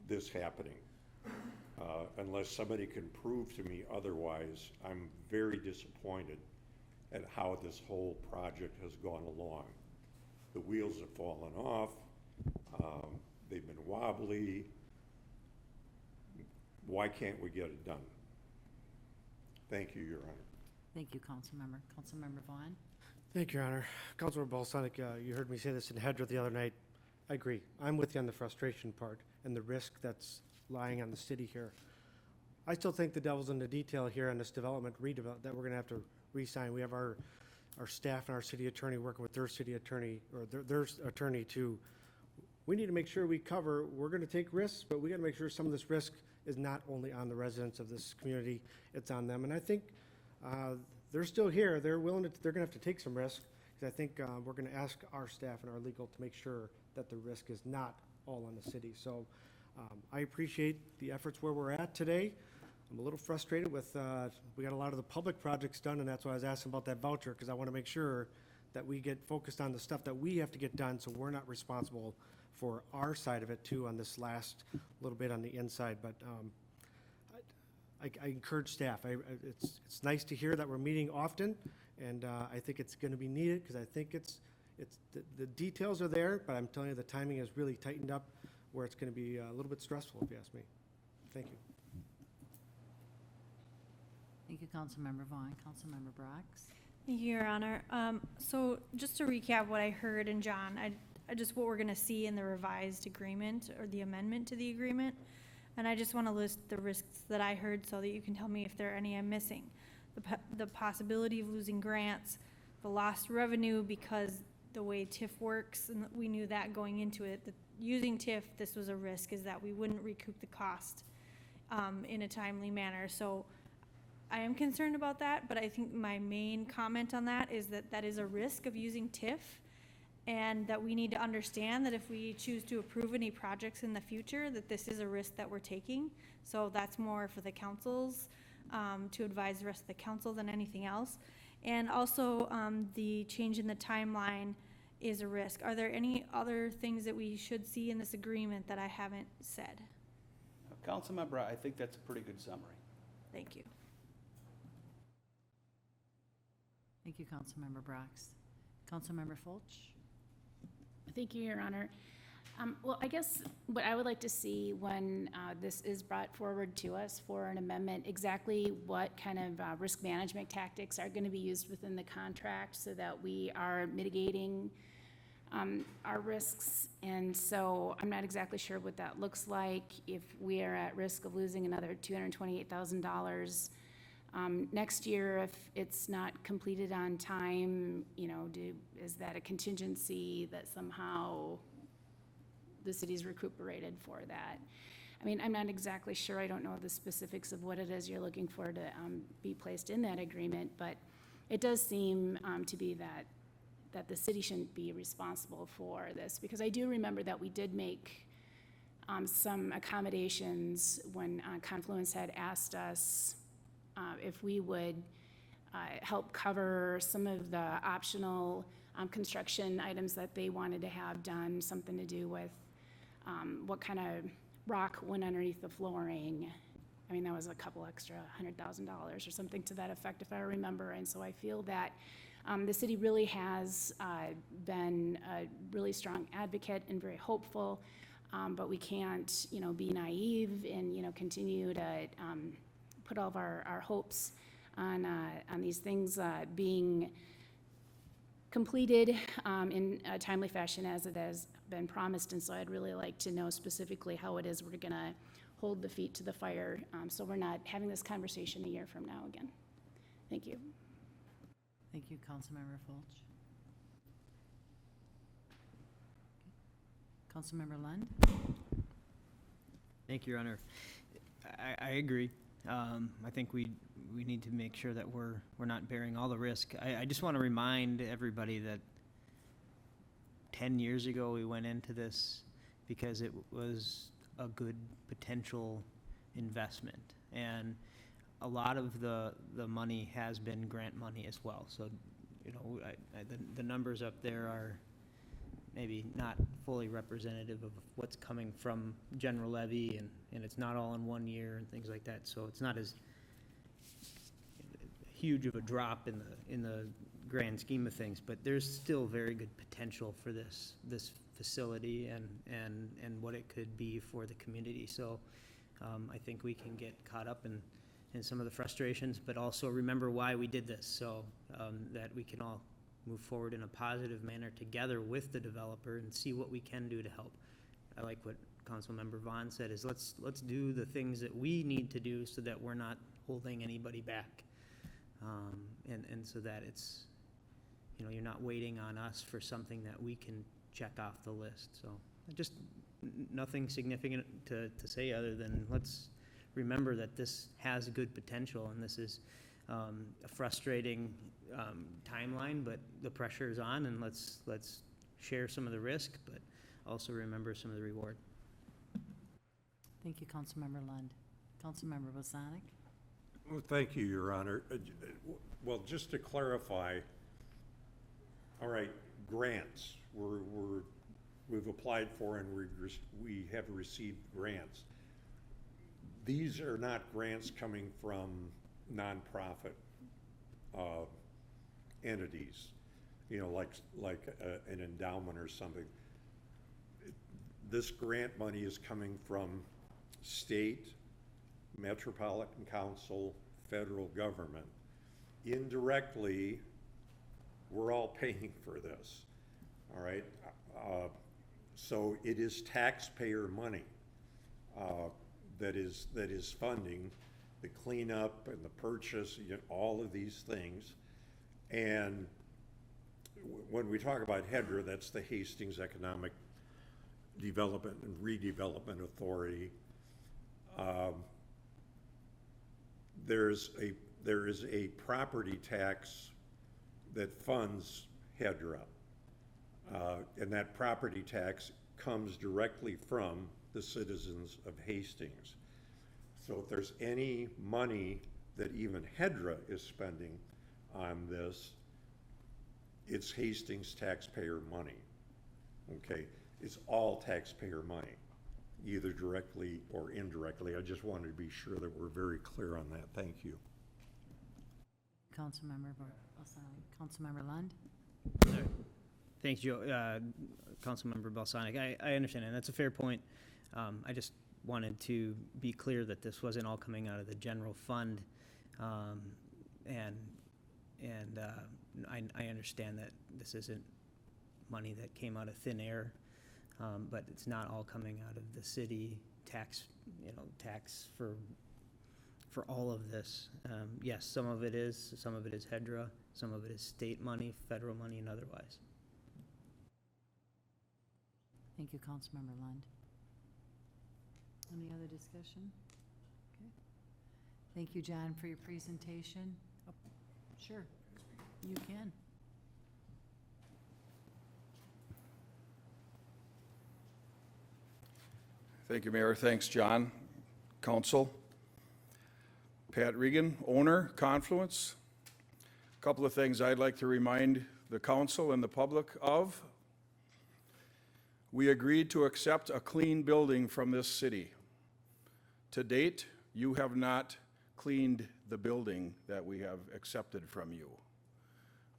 this happening. Unless somebody can prove to me otherwise, I'm very disappointed at how this whole project has gone along. The wheels have fallen off. They've been wobbly. Why can't we get it done? Thank you, Your Honor. Thank you, Councilmember. Councilmember Vaughn? Thank you, Your Honor. Councilor Balsonic, you heard me say this in Hedra the other night. I agree. I'm with you on the frustration part and the risk that's lying on the city here. I still think the devil's in the detail here on this development, redevelop, that we're gonna have to re-sign. We have our staff and our city attorney working with their city attorney, or their attorney to, we need to make sure we cover, we're gonna take risks, but we gotta make sure some of this risk is not only on the residents of this community, it's on them. And I think they're still here, they're willing to, they're gonna have to take some risk, because I think we're gonna ask our staff and our legal to make sure that the risk is not all on the city. So I appreciate the efforts where we're at today. I'm a little frustrated with, we got a lot of the public projects done, and that's why I was asking about that voucher, because I want to make sure that we get focused on the stuff that we have to get done, so we're not responsible for our side of it too on this last little bit on the inside. But I encourage staff. It's nice to hear that we're meeting often, and I think it's going to be needed, because I think the details are there, but I'm telling you, the timing is really tightened up where it's going to be a little bit stressful, if you ask me. Thank you. Thank you, Councilmember Vaughn. Councilmember Brox? Thank you, Your Honor. So just to recap what I heard, and John, I just what we're gonna see in the revised agreement or the amendment to the agreement. And I just want to list the risks that I heard so that you can tell me if there are any I'm missing. The possibility of losing grants, the lost revenue because the way TIF works, and we knew that going into it, that using TIF, this was a risk, is that we wouldn't recoup the cost in a timely manner. So I am concerned about that, but I think my main comment on that is that that is a risk of using TIF, and that we need to understand that if we choose to approve any projects in the future, that this is a risk that we're taking. So that's more for the councils, to advise the rest of the council than anything else. And also, the change in the timeline is a risk. Are there any other things that we should see in this agreement that I haven't said? Councilmember, I think that's a pretty good summary. Thank you. Thank you, Councilmember Brox. Councilmember Fulch? Thank you, Your Honor. Well, I guess what I would like to see when this is brought forward to us for an amendment, exactly what kind of risk management tactics are going to be used within the contract so that we are mitigating our risks. And so I'm not exactly sure what that looks like. If we are at risk of losing another $228,000 next year, if it's not completed on time, you know, is that a contingency that somehow the city's recuperated for that? I mean, I'm not exactly sure. I don't know the specifics of what it is you're looking for to be placed in that agreement, but it does seem to be that the city shouldn't be responsible for this, because I do remember that we did make some accommodations when Confluence had asked us if we would help cover some of the optional construction items that they wanted to have done, something to do with what kind of rock went underneath the flooring. I mean, that was a couple extra $100,000 or something to that effect, if I remember. And so I feel that the city really has been a really strong advocate and very hopeful, but we can't, you know, be naive and, you know, continue to put all of our hopes on these things being completed in a timely fashion as it has been promised. And so I'd really like to know specifically how it is we're going to hold the feet to the fire, so we're not having this conversation a year from now again. Thank you. Thank you, Councilmember Fulch. Councilmember Lund? Thank you, Your Honor. I agree. I think we need to make sure that we're not bearing all the risk. I just want to remind everybody that 10 years ago we went into this because it was a good potential investment, and a lot of the money has been grant money as well. So, you know, the numbers up there are maybe not fully representative of what's coming from general levy, and it's not all in 1 year and things like that. So it's not as huge of a drop in the grand scheme of things, but there's still very good potential for this facility and what it could be for the community. So I think we can get caught up in some of the frustrations, but also remember why we did this, so that we can all move forward in a positive manner together with the developer and see what we can do to help. I like what Councilmember Vaughn said, is let's do the things that we need to do so that we're not holding anybody back. And so that it's, you know, you're not waiting on us for something that we can check off the list. So just nothing significant to say other than let's remember that this has good potential, and this is a frustrating timeline, but the pressure is on, and let's share some of the risk, but also remember some of the reward. Thank you, Councilmember Lund. Councilmember Bosanic? Well, thank you, Your Honor. Well, just to clarify, all right, grants, we've applied for and we have received grants. These are not grants coming from nonprofit entities, you know, like an endowment or something. This grant money is coming from state, metropolitan council, federal government. Indirectly, we're all paying for this, all right? So it is taxpayer money that is funding the cleanup and the purchase, you know, all of these things. And when we talk about HEDRA, that's the Hastings Economic Development and Redevelopment Authority. There is a property tax that funds HEDRA, and that property tax comes directly from the citizens of Hastings. So if there's any money that even HEDRA is spending on this, it's Hastings taxpayer money, okay? It's all taxpayer money, either directly or indirectly. I just wanted to be sure that we're very clear on that. Thank you. Councilmember Bosanic. Councilmember Lund? Thanks, Joe. Councilmember Balsonic. I understand, and that's a fair point. I just wanted to be clear that this wasn't all coming out of the general fund, and I understand that this isn't money that came out of thin air, but it's not all coming out of the city tax, tax for all of this. Yes, some of it is HEDRA, some of it is state money, federal money, and otherwise. Thank you, Councilmember Lund. Any other discussion? Okay. Thank you, John, for your presentation. Oh, sure, you can. Thank you, Mayor. Thanks, John. Council. Pat Regan, owner, Confluence. A couple of things I'd like to remind the council and the public of. We agreed to accept a clean building from this city. To date, you have not cleaned the building that we have accepted from you.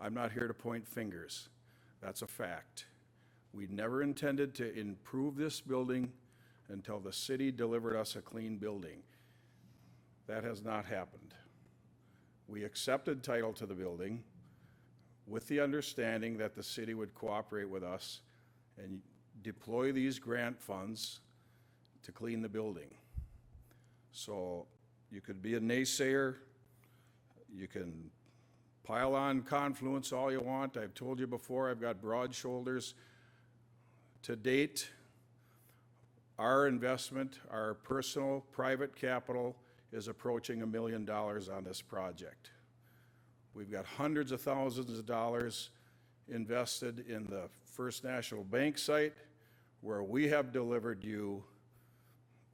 I'm not here to point fingers. That's a fact. We never intended to improve this building until the city delivered us a clean building. That has not happened. We accepted title to the building with the understanding that the city would cooperate with us and deploy these grant funds to clean the building. So you could be a naysayer, you can pile on Confluence all you want. I've told you before, I've got broad shoulders. To date, our investment, our personal private capital is approaching $1 million on this project. We've got hundreds of thousands of dollars invested in the First National Bank site, where we have delivered you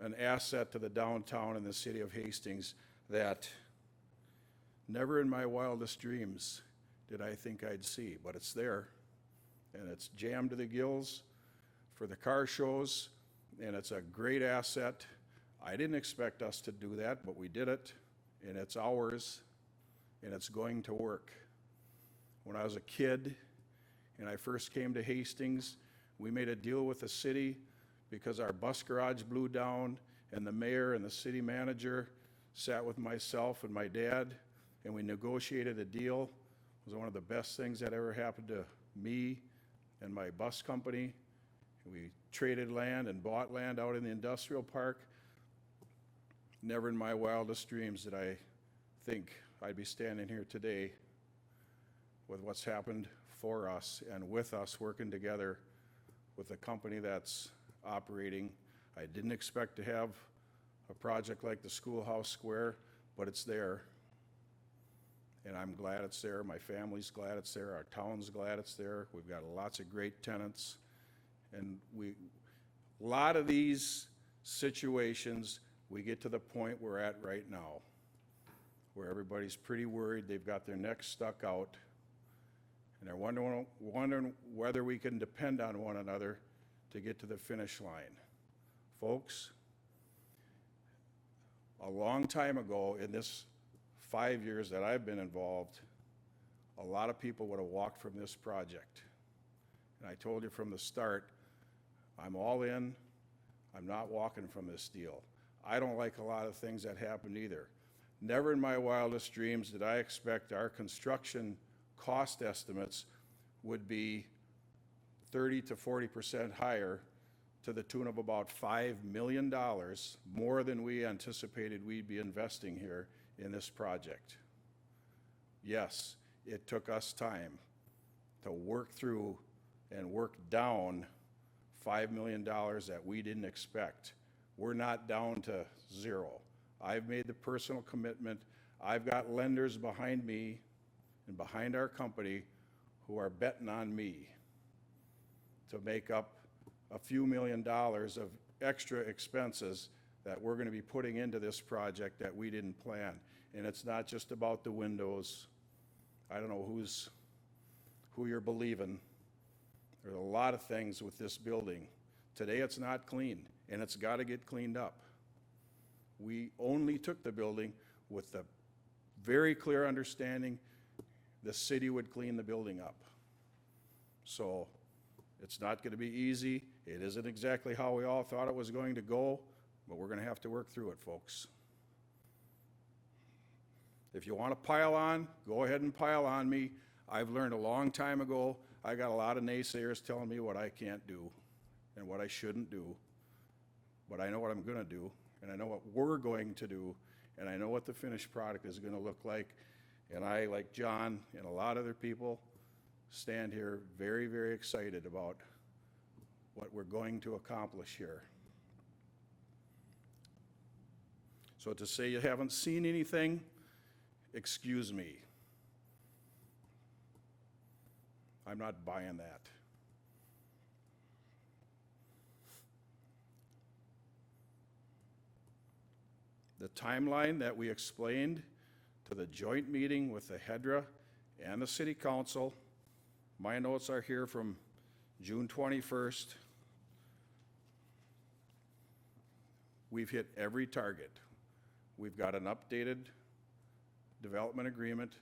an asset to the downtown and the city of Hastings that never in my wildest dreams did I think I'd see, but it's there. And it's jammed to the gills for the car shows, and it's a great asset. I didn't expect us to do that, but we did it, and it's ours, and it's going to work. When I was a kid and I first came to Hastings, we made a deal with the city because our bus garage blew down, and the mayor and the city manager sat with myself and my dad, and we negotiated a deal. It was one of the best things that ever happened to me and my bus company. We traded land and bought land out in the industrial park. Never in my wildest dreams did I think I'd be standing here today with what's happened for us and with us working together with a company that's operating. I didn't expect to have a project like the Schoolhouse Square, but it's there. and I'm glad it's there. My family's glad it's there. Our town's glad it's there. We've got lots of great tenants. And a lot of these situations, we get to the point we're at right now, where everybody's pretty worried, they've got their necks stuck out, and they're wondering whether we can depend on one another to get to the finish line. Folks, a long time ago, in this 5 years that I've been involved, a lot of people would have walked from this project. And I told you from the start, I'm all in, I'm not walking from this deal. I don't like a lot of things that happened either. Never in my wildest dreams did I expect our construction cost estimates would be 30 to 40% higher, to the tune of about $5 million, more than we anticipated we'd be investing here in this project. Yes, it took us time to work through and work down $5 million that we didn't expect. We're not down to zero. I've made the personal commitment. I've got lenders behind me and behind our company who are betting on me to make up a few $1 million of extra expenses that we're going to be putting into this project that we didn't plan. And it's not just about the windows. I don't know who you're believing. There's a lot of things with this building. Today it's not clean, and it's got to get cleaned up. We only took the building with the very clear understanding the city would clean the building up. So it's not going to be easy. It isn't exactly how we all thought it was going to go, but we're going to have to work through it, folks. If you want to pile on, go ahead and pile on me. I've learned a long time ago, I got a lot of naysayers telling me what I can't do and what I shouldn't do. But I know what I'm going to do, and I know what we're going to do, and I know what the finished product is going to look like. And I, like John and a lot of other people, stand here very, very excited about what we're going to accomplish here. So to say you haven't seen anything, excuse me. I'm not buying that. The timeline that we explained to the joint meeting with the HEDRA and the City Council, my notes are here from June 21st. We've hit every target. We've got an updated development agreement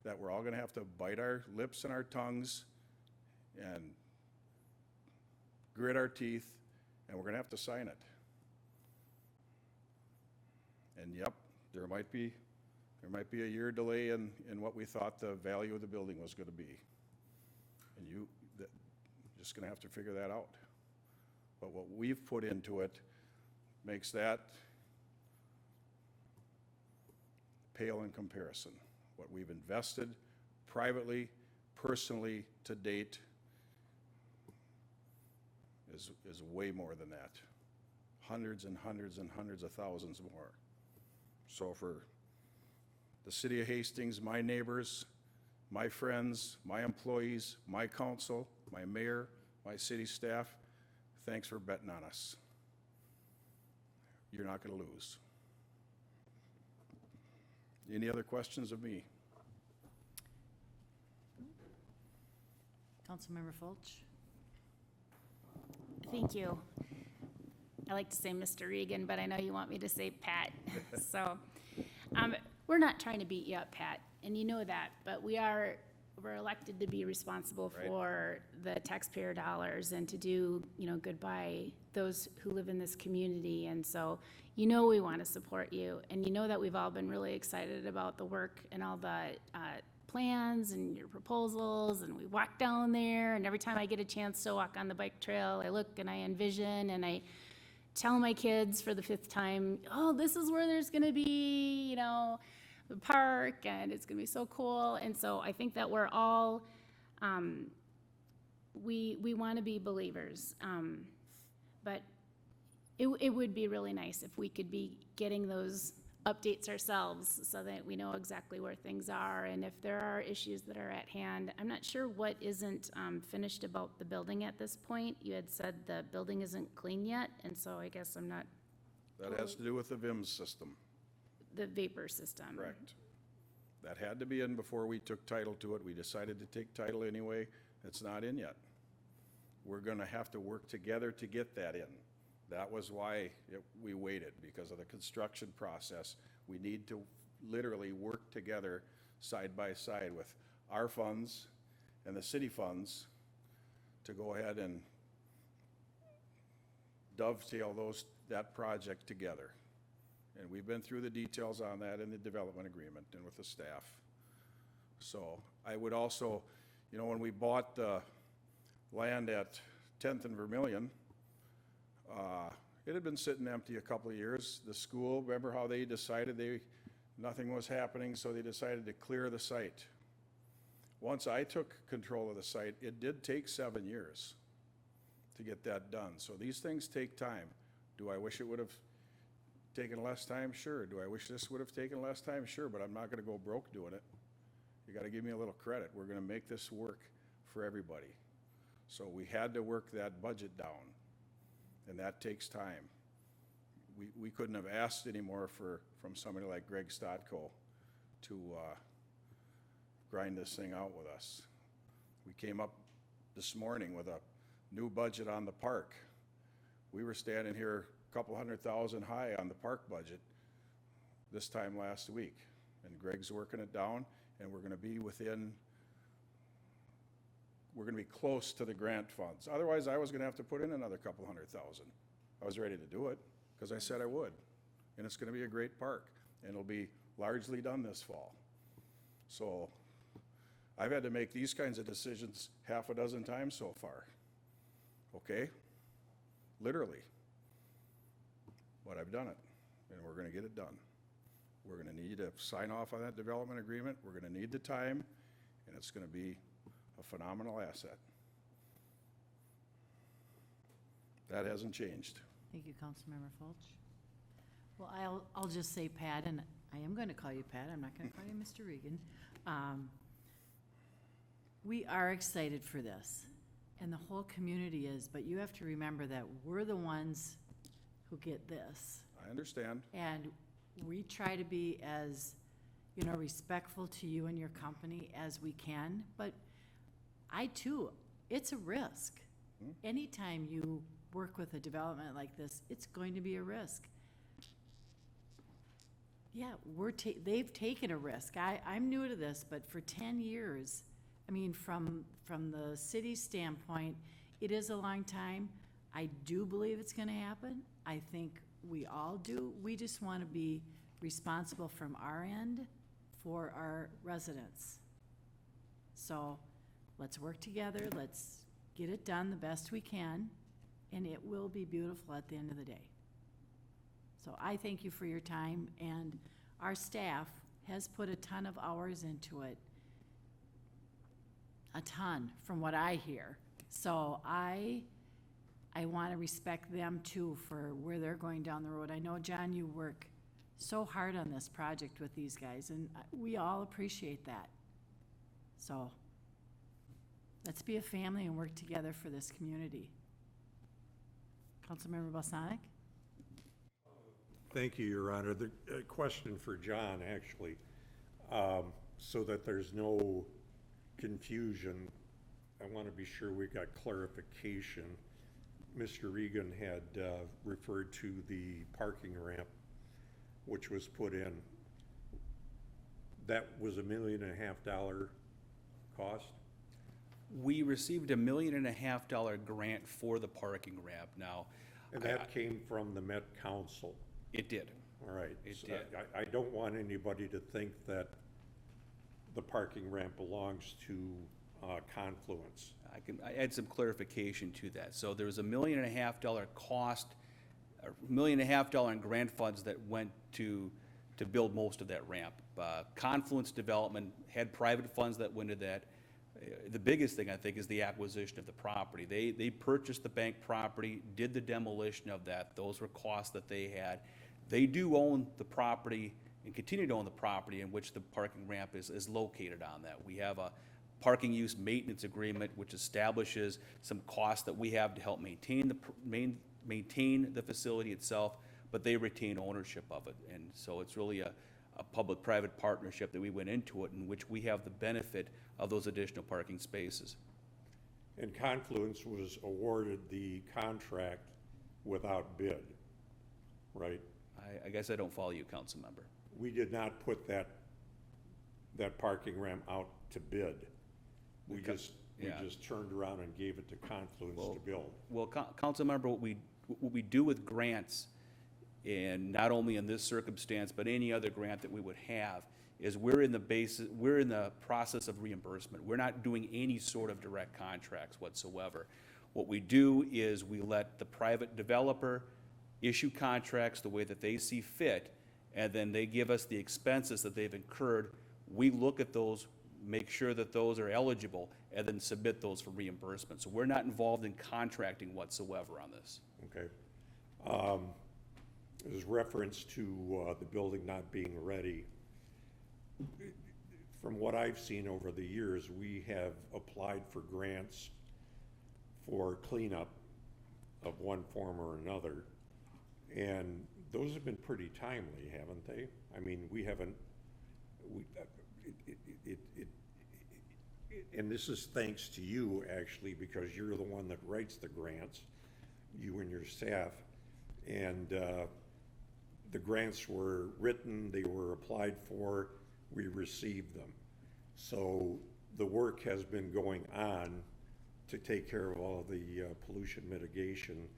that we're all going to have to bite our lips and our tongues and grit our teeth, and we're going to have to sign it. And yep, there might be a year delay in what we thought the value of the building was going to be. And you're just going to have to figure that out. But what we've put into it makes that pale in comparison. What we've invested privately, personally, to date is way more than that. Hundreds and hundreds and hundreds of thousands more. So for the City of Hastings, my neighbors, my friends, my employees, my council, my mayor, my city staff, thanks for betting on us. You're not going to lose. Any other questions of me? Councilmember Fulch? Thank you. I like to say Mr. Regan, but I know you want me to say Pat. So, we're not trying to beat you up, Pat, and you know that, but we're elected to be responsible for the taxpayer dollars and to do, good by those who live in this community. And so, we want to support you, and that we've all been really excited about the work and all the plans and your proposals, and we walk down there, and every time I get a chance to walk on the bike trail, I look and I envision and I tell my kids for the 5th time, oh, this is where there's going to be, the park, and it's going to be so cool. And so I think that we're all, we want to be believers, but it would be really nice if we could be getting those updates ourselves so that we know exactly where things are and if there are issues that are at hand. I'm not sure what isn't finished about the building at this point. You had said the building isn't clean yet, and so I guess I'm not, That has to do with the VIM system. the vapor system. Correct. That had to be in before we took title to it. We decided to take title anyway. It's not in yet. We're gonna have to work together to get that in. That was why we waited, because of the construction process. We need to literally work together side by side with our funds and the city funds to go ahead and dovetail that project together. And we've been through the details on that in the development agreement and with the staff. So I would also, when we bought the land at 10th and Vermillion, it had been sitting empty a couple of years. The school, remember how they decided nothing was happening, so they decided to clear the site. Once I took control of the site, it did take 7 years to get that done. So these things take time. Do I wish it would have taken less time? Sure. Do I wish this would have taken less time? Sure, but I'm not gonna go broke doing it. You gotta give me a little credit. We're gonna make this work for everybody. So we had to work that budget down, and that takes time. We couldn't have asked any more from somebody like Greg Stotko to grind this thing out with us. We came up this morning with a new budget on the park. We were standing here a couple $100,000 high on the park budget this time last week, and Greg's working it down, and we're gonna be close to the grant funds. Otherwise, I was gonna have to put in another couple $100,000. I was ready to do it, because I said I would. And it's gonna be a great park, and it'll be largely done this fall. So I've had to make these kinds of decisions half a dozen times so far. Okay? Literally. But I've done it, and we're gonna get it done. We're gonna need to sign off on that development agreement. We're gonna need the time, and it's gonna be a phenomenal asset. That hasn't changed. Thank you, Councilmember Fulch. Well, I'll just say Pat, and I am going to call you Pat, I'm not going to call you Mr. Regan. We are excited for this, and the whole community is, but you have to remember that we're the ones who get this. I understand. And we try to be as, respectful to you and your company as we can, but I too, it's a risk. Anytime you work with a development like this, it's going to be a risk. Yeah, they've taken a risk. I'm new to this, but for 10 years, from the city's standpoint, it is a long time. I do believe it's gonna happen. I think we all do. We just wanna be responsible from our end for our residents. So let's work together, let's get it done the best we can, and it will be beautiful at the end of the day. So I thank you for your time, and our staff has put a ton of hours into it. A ton, from what I hear. So I want to respect them too for where they're going down the road. I know, John, you work so hard on this project with these guys, and we all appreciate that. So let's be a family and work together for this community. Councilmember Balsonic? Thank you, Your Honor. The question for John, actually, so that there's no confusion, I want to be sure we got clarification. Mr. Regan had referred to the parking ramp, which was put in. That was $1.5 million cost? We received $1.5 million grant for the parking ramp. Now, And that came from the Met Council? it did. All right. It So did. I don't want anybody to think that the parking ramp belongs to Confluence. I add some clarification to that. So there was $1.5 million cost, $1.5 million in grant funds that went to build most of that ramp. Confluence Development had private funds that went to that. The biggest thing, I think, is the acquisition of the property. They purchased the bank property, did the demolition of that. Those were costs that they had. They do own the property and continue to own the property in which the parking ramp is located on that. We have a parking use maintenance agreement which establishes some costs that we have to help maintain the facility itself, but they retain ownership of it. And so it's really a public-private partnership that we went into it, in which we have the benefit of those additional parking spaces. And Confluence was awarded the contract without bid, right? I guess I don't follow you, council member. We did not put that parking ramp out to bid. We just turned around and gave it to Confluence to build. Well, council member, what we do with grants, and not only in this circumstance, but any other grant that we would have, is we're in the process of reimbursement. We're not doing any sort of direct contracts whatsoever. What we do is we let the private developer issue contracts the way that they see fit, and then they give us the expenses that they've incurred. We look at those, make sure that those are eligible, and then submit those for reimbursement. So we're not involved in contracting whatsoever on this. Okay. There's reference to the building not being ready. From what I've seen over the years, we have applied for grants for cleanup of one form or another, and those have been pretty timely, haven't they? I mean, we haven't, and this is thanks to you, actually, because you're the one that writes the grants, you and your staff, and the grants were written, they were applied for, we received them. So the work has been going on to take care of all of the pollution mitigation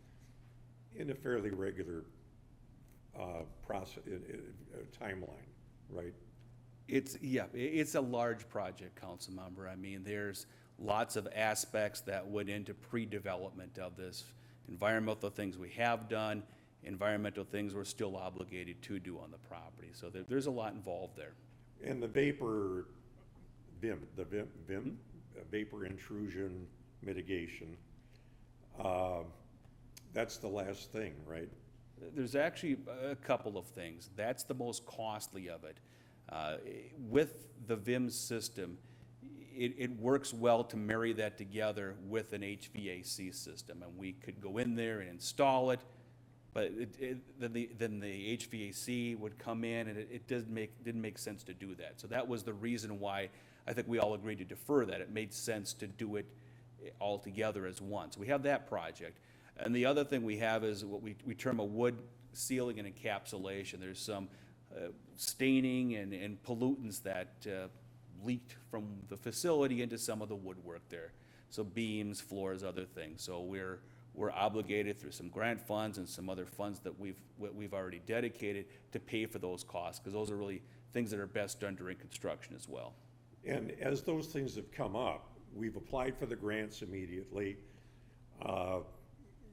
in a fairly regular process, timeline, right? It's a large project, council member. I mean, there's lots of aspects that went into pre-development of this. Environmental things we have done, environmental things we're still obligated to do on the property. So there's a lot involved there. And the vapor, vapor intrusion mitigation, that's the last thing, right? There's actually a couple of things. That's the most costly of it. With the VIM system, it works well to marry that together with an HVAC system, and we could go in there and install it, but then the HVAC would come in, and it didn't make sense to do that. So that was the reason why I think we all agreed to defer that. It made sense to do it all together as one. So we have that project. And the other thing we have is what we term a wood sealing and encapsulation. There's some staining and pollutants that leaked from the facility into some of the woodwork there. So beams, floors, other things. So we're obligated through some grant funds and some other funds that we've already dedicated to pay for those costs, because those are really things that are best done during construction as well. And as those things have come up, we've applied for the grants immediately.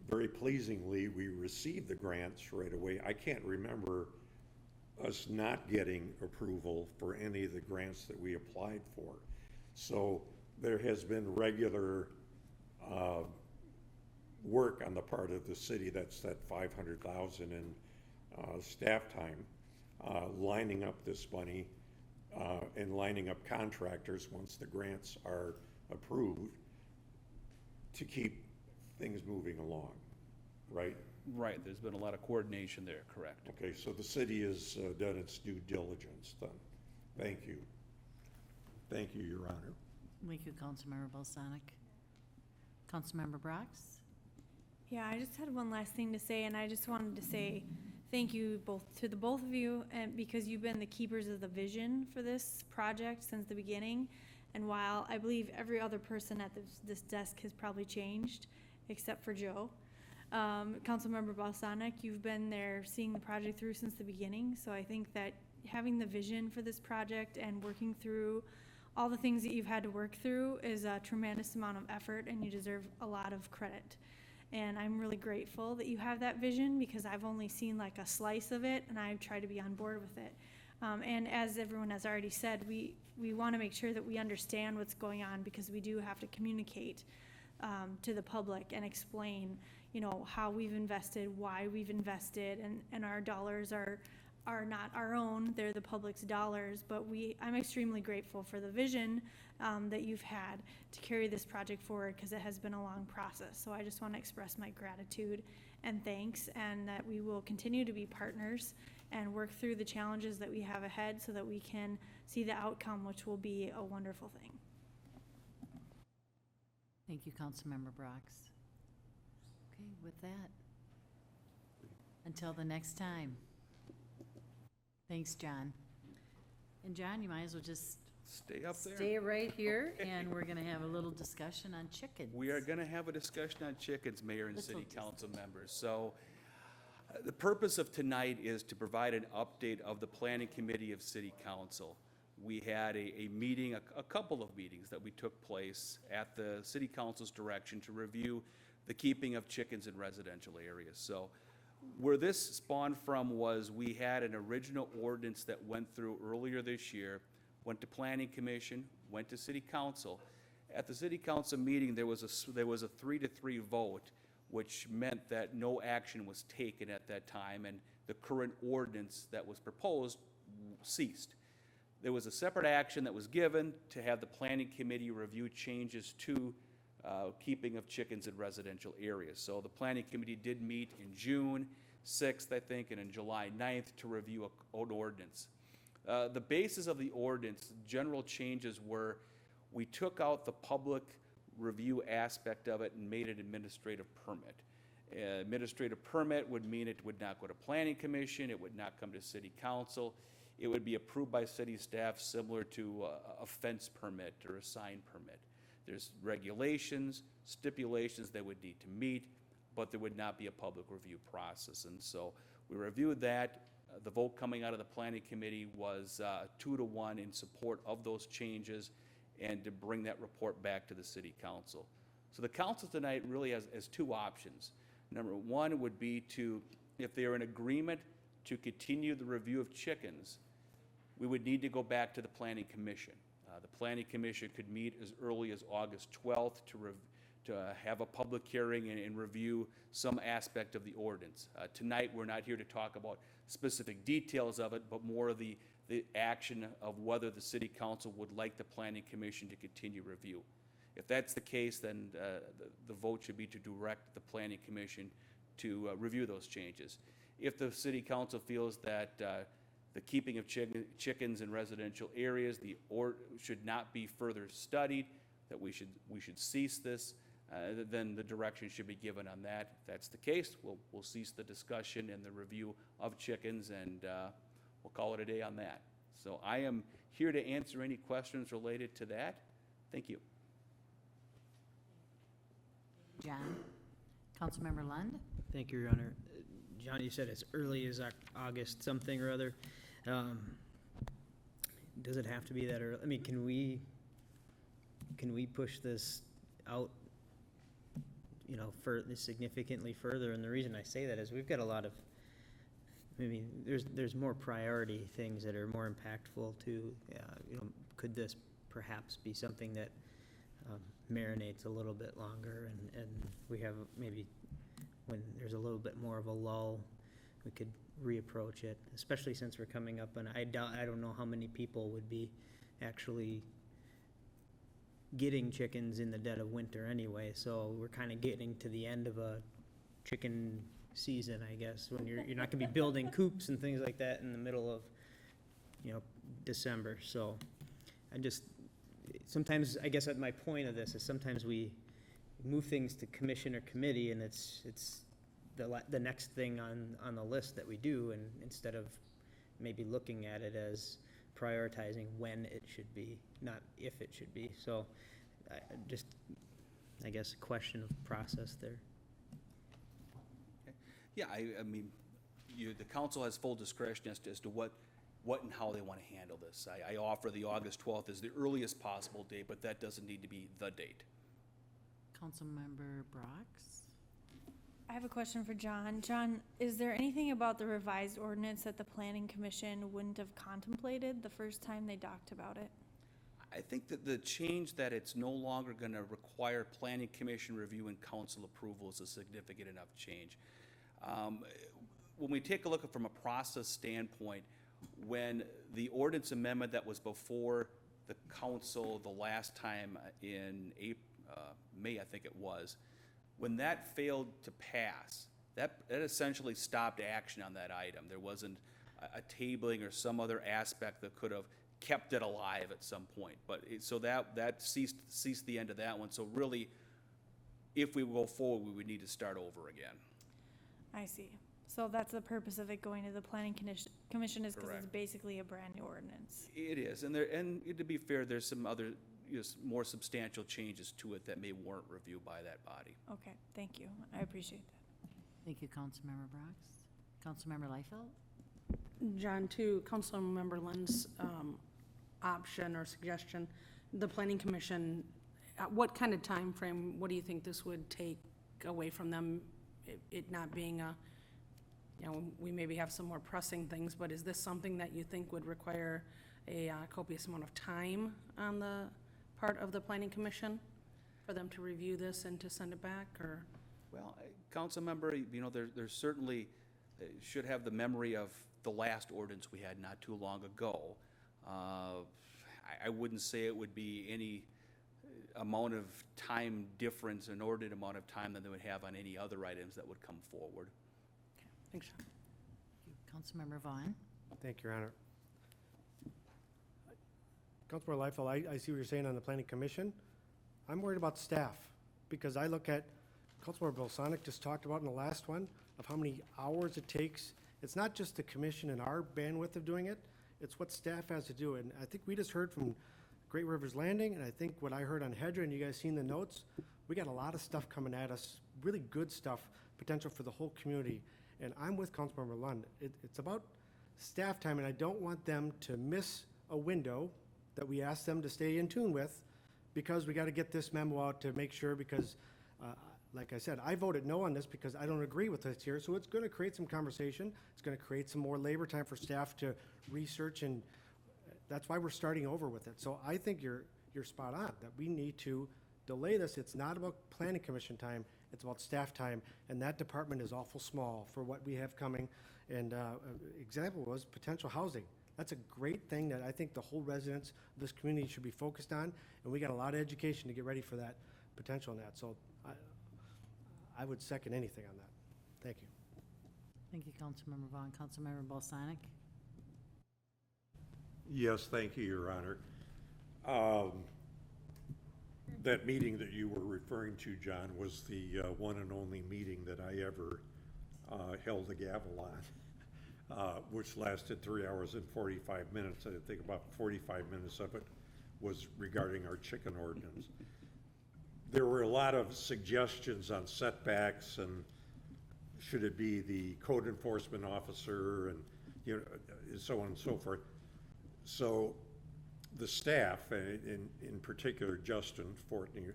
Very pleasingly, we received the grants right away. I can't remember us not getting approval for any of the grants that we applied for. So there has been regular work on the part of the city. That's that $500,000 in staff time, lining up this money and lining up contractors once the grants are approved to keep things moving along, right? Right, there's been a lot of coordination there, correct. Okay, so the city has done its due diligence then. Thank you. Thank you, Your Honor. Thank you, Councilmember Balsonic. Councilmember Brox? Yeah, I just had one last thing to say, and I just wanted to say thank you to the both of you, and because you've been the keepers of the vision for this project since the beginning. And while I believe every other person at this desk has probably changed, except for Joe, Councilmember Balsonic, you've been there seeing the project through since the beginning. So I think that having the vision for this project and working through all the things that you've had to work through is a tremendous amount of effort, and you deserve a lot of credit. And I'm really grateful that you have that vision, because I've only seen like a slice of it, and I've tried to be on board with it. And as everyone has already said, we want to make sure that we understand what's going on, because we do have to communicate to the public and explain, how we've invested, why we've invested, and our dollars are not our own, they're the public's dollars, but I'm extremely grateful for the vision that you've had to carry this project forward, because it has been a long process. So I just want to express my gratitude and thanks, and that we will continue to be partners and work through the challenges that we have ahead so that we can see the outcome, which will be a wonderful thing. Thank you, Councilmember Brox. Okay, with that, until the next time. Thanks, John. And John, you might as well just Stay up there. stay right here, and we're gonna have a little discussion on chickens. We are going to have a discussion on chickens, Mayor and Little City Council members. So the purpose of tonight is to provide an update of the Planning Committee of City Council. We had a meeting, a couple of meetings that we took place at the City Council's direction to review the keeping of chickens in residential areas. So where this spawned from was we had an original ordinance that went through earlier this year, went to Planning Commission, went to City Council. At the City Council meeting, there was a 3-3 vote, which meant that no action was taken at that time, and the current ordinance that was proposed ceased. There was a separate action that was given to have the Planning Committee review changes to keeping of chickens in residential areas. So the Planning Committee did meet in June 6th, I think, and in July 9th to review an ordinance. The basis of the ordinance, general changes were, we took out the public review aspect of it and made it administrative permit. Administrative permit would mean it would not go to Planning Commission, it would not come to City Council, it would be approved by city staff similar to a fence permit or a sign permit. There's regulations, stipulations they would need to meet, but there would not be a public review process. And so we reviewed that. The vote coming out of the Planning Committee was 2-1 in support of those changes and to bring that report back to the City Council. So the council tonight really has two options. Number one would be to, if they're in agreement to continue the review of chickens, we would need to go back to the Planning Commission. The Planning Commission could meet as early as August 12th to have a public hearing and review some aspect of the ordinance. Tonight, we're not here to talk about specific details of it, but more of the action of whether the City Council would like the Planning Commission to continue review. If that's the case, then the vote should be to direct the Planning Commission to review those changes. If the City Council feels that the keeping of chickens in residential areas should not be further studied, that we should cease this, then the direction should be given on that. If that's the case, we'll cease the discussion and the review of chickens, and we'll call it a day on that. So I am here to answer any questions related to that. Thank you. John. Councilmember Lund? Thank you, Your Honor. John, you said as early as August something or other. Does it have to be that early? I mean, can we push this out, significantly further? And the reason I say that is we've got a lot of, there's more priority things that are more impactful to, could this perhaps be something that marinates a little bit longer, and we have maybe when there's a little bit more of a lull, we could reapproach it, especially since we're coming up, and I don't know how many people would be actually getting chickens in the dead of winter anyway, so we're kind of getting to the end of a chicken season, I guess, when you're not gonna be building coops and things like that in the middle of, December. So sometimes, I guess my point of this is sometimes we move things to commission or committee, and it's the next thing on the list that we do, and instead of maybe looking at it as prioritizing when it should be, not if it should be. So I guess a question of process there. Okay. Yeah, I mean, the council has full discretion as to what and how they want to handle this. I offer the August 12th as the earliest possible date, but that doesn't need to be the date. Councilmember Brox? I have a question for John. John, is there anything about the revised ordinance that the Planning Commission wouldn't have contemplated the first time they talked about it? I think that the change that it's no longer going to require planning commission review and council approval is a significant enough change. When we take a look at from a process standpoint, when the ordinance amendment that was before the council the last time in May, I think it was, when that failed to pass, that essentially stopped action on that item. There wasn't a tabling or some other aspect that could have kept it alive at some point. But so that ceased the end of that one. So really, if we go forward, we would need to start over again. I see. So that's the purpose of it going to the planning commission is because it's Correct. basically a brand new ordinance. It is, and to be fair, there's some other, more substantial changes to it that may warrant review by that body. Okay, thank you. I appreciate that. Thank you, Councilmember Brox. Councilmember Liefeld? John, to Councilmember Lynn's option or suggestion, the planning commission, what kind of time frame? What do you think this would take away from them? It not being a, we maybe have some more pressing things, but is this something that you think would require a copious amount of time on the part of the planning commission for them to review this and to send it back, or? Well, council member, there's certainly should have the memory of the last ordinance we had not too long ago. I wouldn't say it would be any amount of time difference, an inordinate amount of time than they would have on any other items that would come forward. Thanks, John. Councilmember Vaughn? Thank you, Your Honor. Councilmember Liefeld, I see what you're saying on the planning commission. I'm worried about staff, because I look at, Councilmember Bolsonic just talked about in the last one, of how many hours it takes. It's not just the commission and our bandwidth of doing it, it's what staff has to do. And I think we just heard from Great Rivers Landing, and I think what I heard on Hedra, and you guys seen the notes, we got a lot of stuff coming at us, really good stuff, potential for the whole community. And I'm with Councilmember Lund. It's about staff time, and I don't want them to miss a window that we asked them to stay in tune with, because we got to get this memo out to make sure, because like I said, I voted no on this because I don't agree with this here, so it's going to create some conversation. It's going to create some more labor time for staff to research, and that's why we're starting over with it. So I think you're spot on, that we need to delay this. It's not about planning commission time, it's about staff time, and that department is awful small for what we have coming. And example was potential housing. That's a great thing that I think the whole residents of this community should be focused on, and we got a lot of education to get ready for that potential in that. So I would second anything on that. Thank you. Thank you, Councilmember Vaughn. Councilmember Balsonic? Yes, thank you, Your Honor. That meeting that you were referring to, John, was the one and only meeting that I ever held the gavel on, which lasted 3 hours and 45 minutes. I think about 45 minutes of it was regarding our chicken ordinance. There were a lot of suggestions on setbacks and should it be the code enforcement officer and so on and so forth. So the staff, in particular Justin Fortney,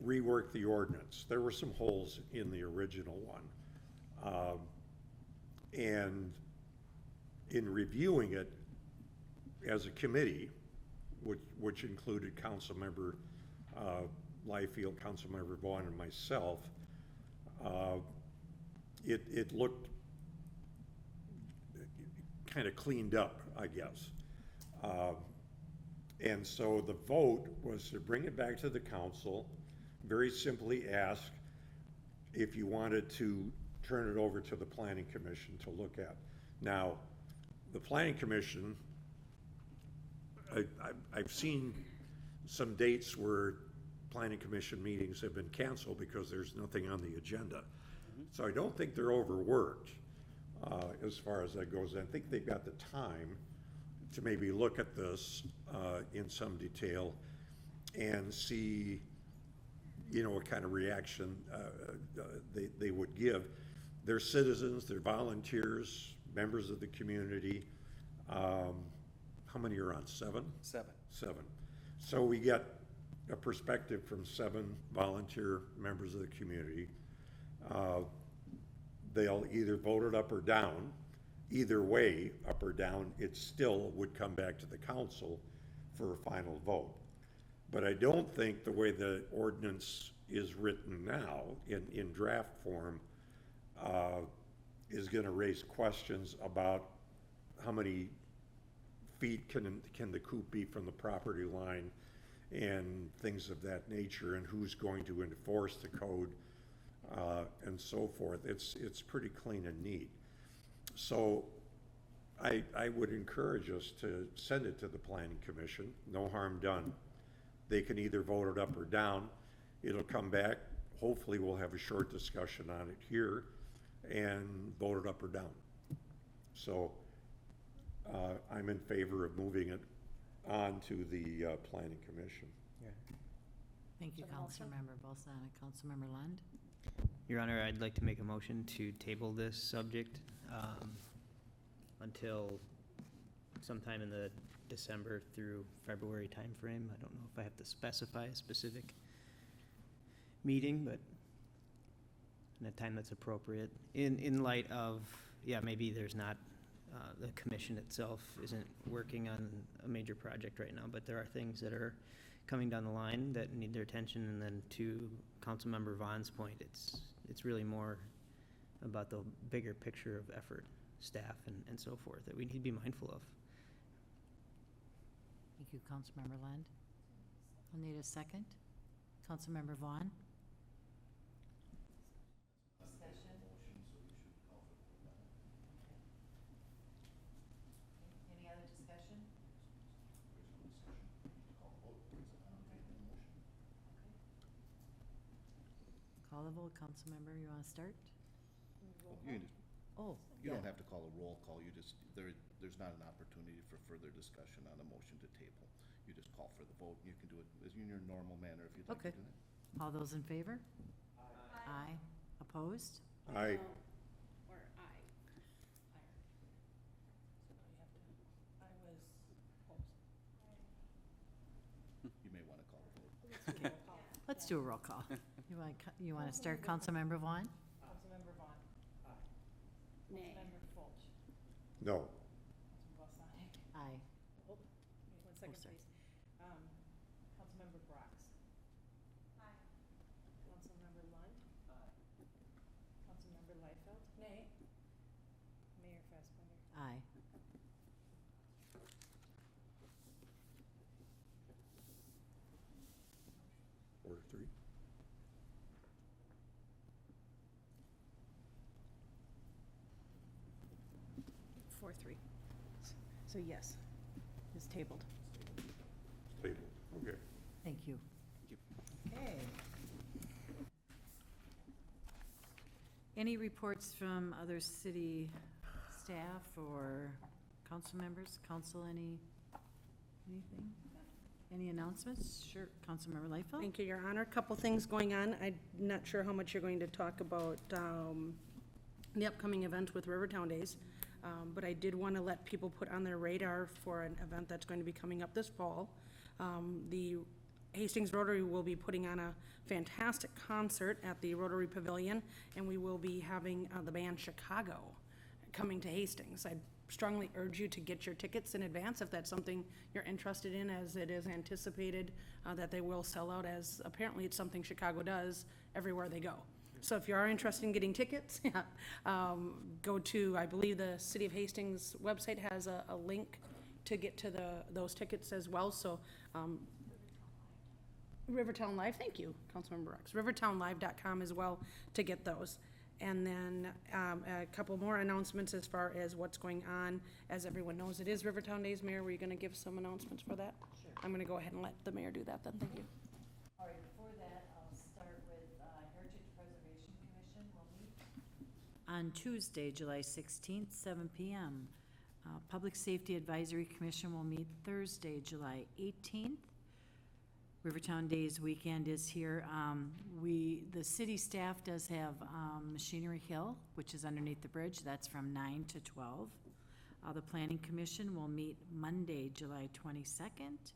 reworked the ordinance. There were some holes in the original one. And in reviewing it as a committee, which included Councilmember Liefeld, Councilmember Vaughn, and myself, it looked kind of cleaned up, I guess. And so the vote was to bring it back to the council, very simply ask if you wanted to turn it over to the planning commission to look at. Now, the planning commission, I've seen some dates where planning commission meetings have been canceled because there's nothing on the agenda. So I don't think they're overworked as far as that goes. I think they've got the time to maybe look at this in some detail and see, what kind of reaction they would give. They're citizens, they're volunteers, members of the community. How many are on? 7? 7. 7. So we get a perspective from 7 volunteer members of the community. They'll either vote it up or down, either way, up or down, it still would come back to the council for a final vote. But I don't think the way the ordinance is written now, in draft form, is gonna raise questions about how many feet can the coop be from the property line and things of that nature, and who's going to enforce the code, and so forth. It's pretty clean and neat. So I would encourage us to send it to the planning commission, no harm done. They can either vote it up or down. It'll come back, hopefully we'll have a short discussion on it here and vote it up or down. So, I'm in favor of moving it on to the, planning commission. Thank you, Councilmember Bolsonic. Councilmember Lund? Your Honor, I'd like to make a motion to table this subject until sometime in the December through February timeframe. I don't know if I have to specify a specific meeting, but in a time that's appropriate. In light of, yeah, maybe there's not, the commission itself isn't working on a major project right now, but there are things that are coming down the line that need their attention. And then to Councilmember Vaughn's point, it's really more about the bigger picture of effort, staff, and so forth, that we need to be mindful of. Thank you, Councilmember Lund. I'll need a second. Councilmember Vaughn? Discussion? Any other discussion? Call the vote. Councilmember, you want to start? Oh, You don't have to call a roll call, you just, there's not an opportunity for further discussion on a motion to table. You just call for the vote, and you can do it as in your normal manner if you'd like to Okay. do that. all those in favor? Aye. Opposed? I, Or aye. You may want to call the vote. Let's do a roll call. You want to start, Councilmember Vaughn? Councilmember Vaughn. Nay. Councilmember Fulch. no, Councilmember Bolsonic. Aye. Wait 1 second, sorry. please. Councilmember Brox. Aye. Councilmember Lund. Aye. Councilmember Liefeld. Nay. Mayor Fassbender. Aye. Order 3. 4-3. So yes, it's tabled. Table, okay. Thank you. Okay. Any reports from other city staff or council members? Council, anything? Any announcements? Sure, Councilmember Liefeld? Thank you, Your Honor. A couple things going on. I'm not sure how much you're going to talk about the upcoming event with Rivertown Days, but I did want to let people put on their radar for an event that's going to be coming up this fall. The Hastings Rotary will be putting on a fantastic concert at the Rotary Pavilion, and we will be having the band Chicago coming to Hastings. I strongly urge you to get your tickets in advance if that's something you're interested in, as it is anticipated that they will sell out, as apparently it's something Chicago does everywhere they go. So if you are interested in getting tickets, go to, I believe the City of Hastings website has a link to get to those tickets as well. So Rivertown Live, thank you, Councilmember Rex. rivertownlive.com as well to get those. And then a couple more announcements as far as what's going on. As everyone knows, it is Rivertown Days. Mayor, were you going to give some announcements for that? Sure. I'm going to go ahead and let the mayor do that then. Thank you. All right, before that, I'll start with Heritage Preservation Commission will meet on Tuesday, July 16th, 7 p.m. Public Safety Advisory Commission will meet Thursday, July 18th. Rivertown Days weekend is here. The city staff does have Machinery Hill, which is underneath the bridge. That's from 9 to 12. The Planning Commission will meet Monday, July 22nd.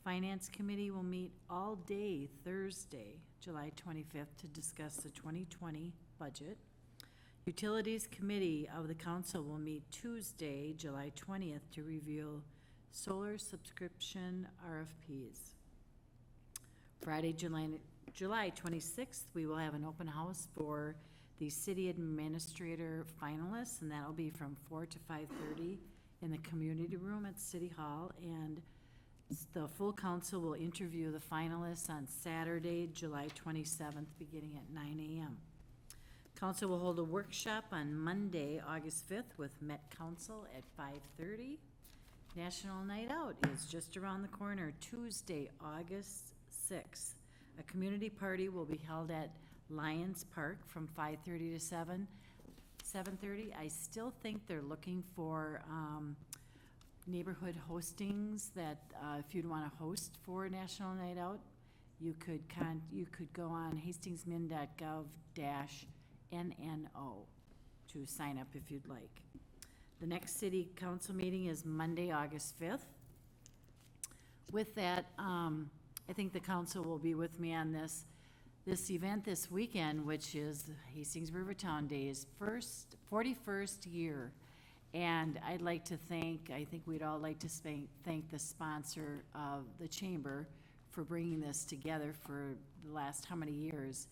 Finance Committee will meet all day Thursday, July 25th, to discuss the 2020 budget. Utilities Committee of the Council will meet Tuesday, July 20th, to review solar subscription RFPs. Friday, July 26th, we will have an open house for the city administrator finalists, and that'll be from 4 to 5:30 in the community room at City Hall. And the full council will interview the finalists on Saturday, July 27th, beginning at 9 a.m. Council will hold a workshop on Monday, August 5th, with Met Council at 5:30. National Night Out is just around the corner, Tuesday, August 6th. A community party will be held at Lions Park from 5:30 to 7:30. I still think they're looking for neighborhood hostings that if you'd want to host for National Night Out, you could go on hastingsmin.gov/NNO to sign up if you'd like. The next city council meeting is Monday, August 5th. With that, I think the council will be with me on this event this weekend, which is Hastings Rivertown Day's 41st year. And I'd like to I think we'd all like to thank the sponsor of the chamber for bringing this together for the last how many years.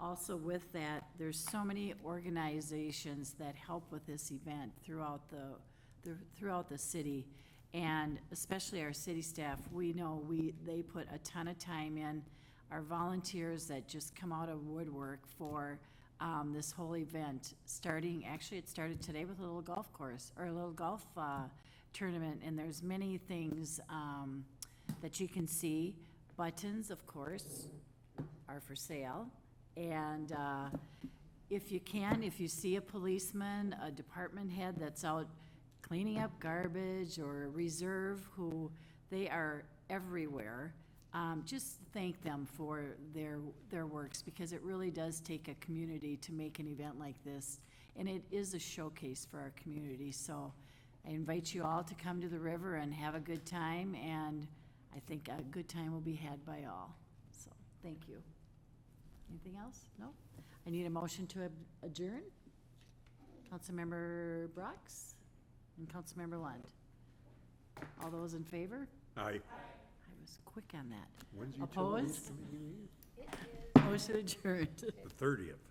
Also with that, there's so many organizations that help with this event throughout the city. And especially our city staff, we know they put a ton of time in. Our volunteers that just come out of woodwork for this whole event, it started today with a little golf course, or a little golf tournament, and there's many things that you can see. Buttons, of course, are for sale. And if you see a policeman, a department head that's out cleaning up garbage, or a reserve, they are everywhere. Just thank them for their works, because it really does take a community to make an event like this, and it is a showcase for our community. So I invite you all to come to the river and have a good time, and I think a good time will be had by all. So, thank you. Anything else? No? I need a motion to adjourn. Councilmember Brox and Councilmember Lund. All those in favor? Aye. I was quick on that. When's utilities Opposed? committee meeting? Motion adjourned. The 30th.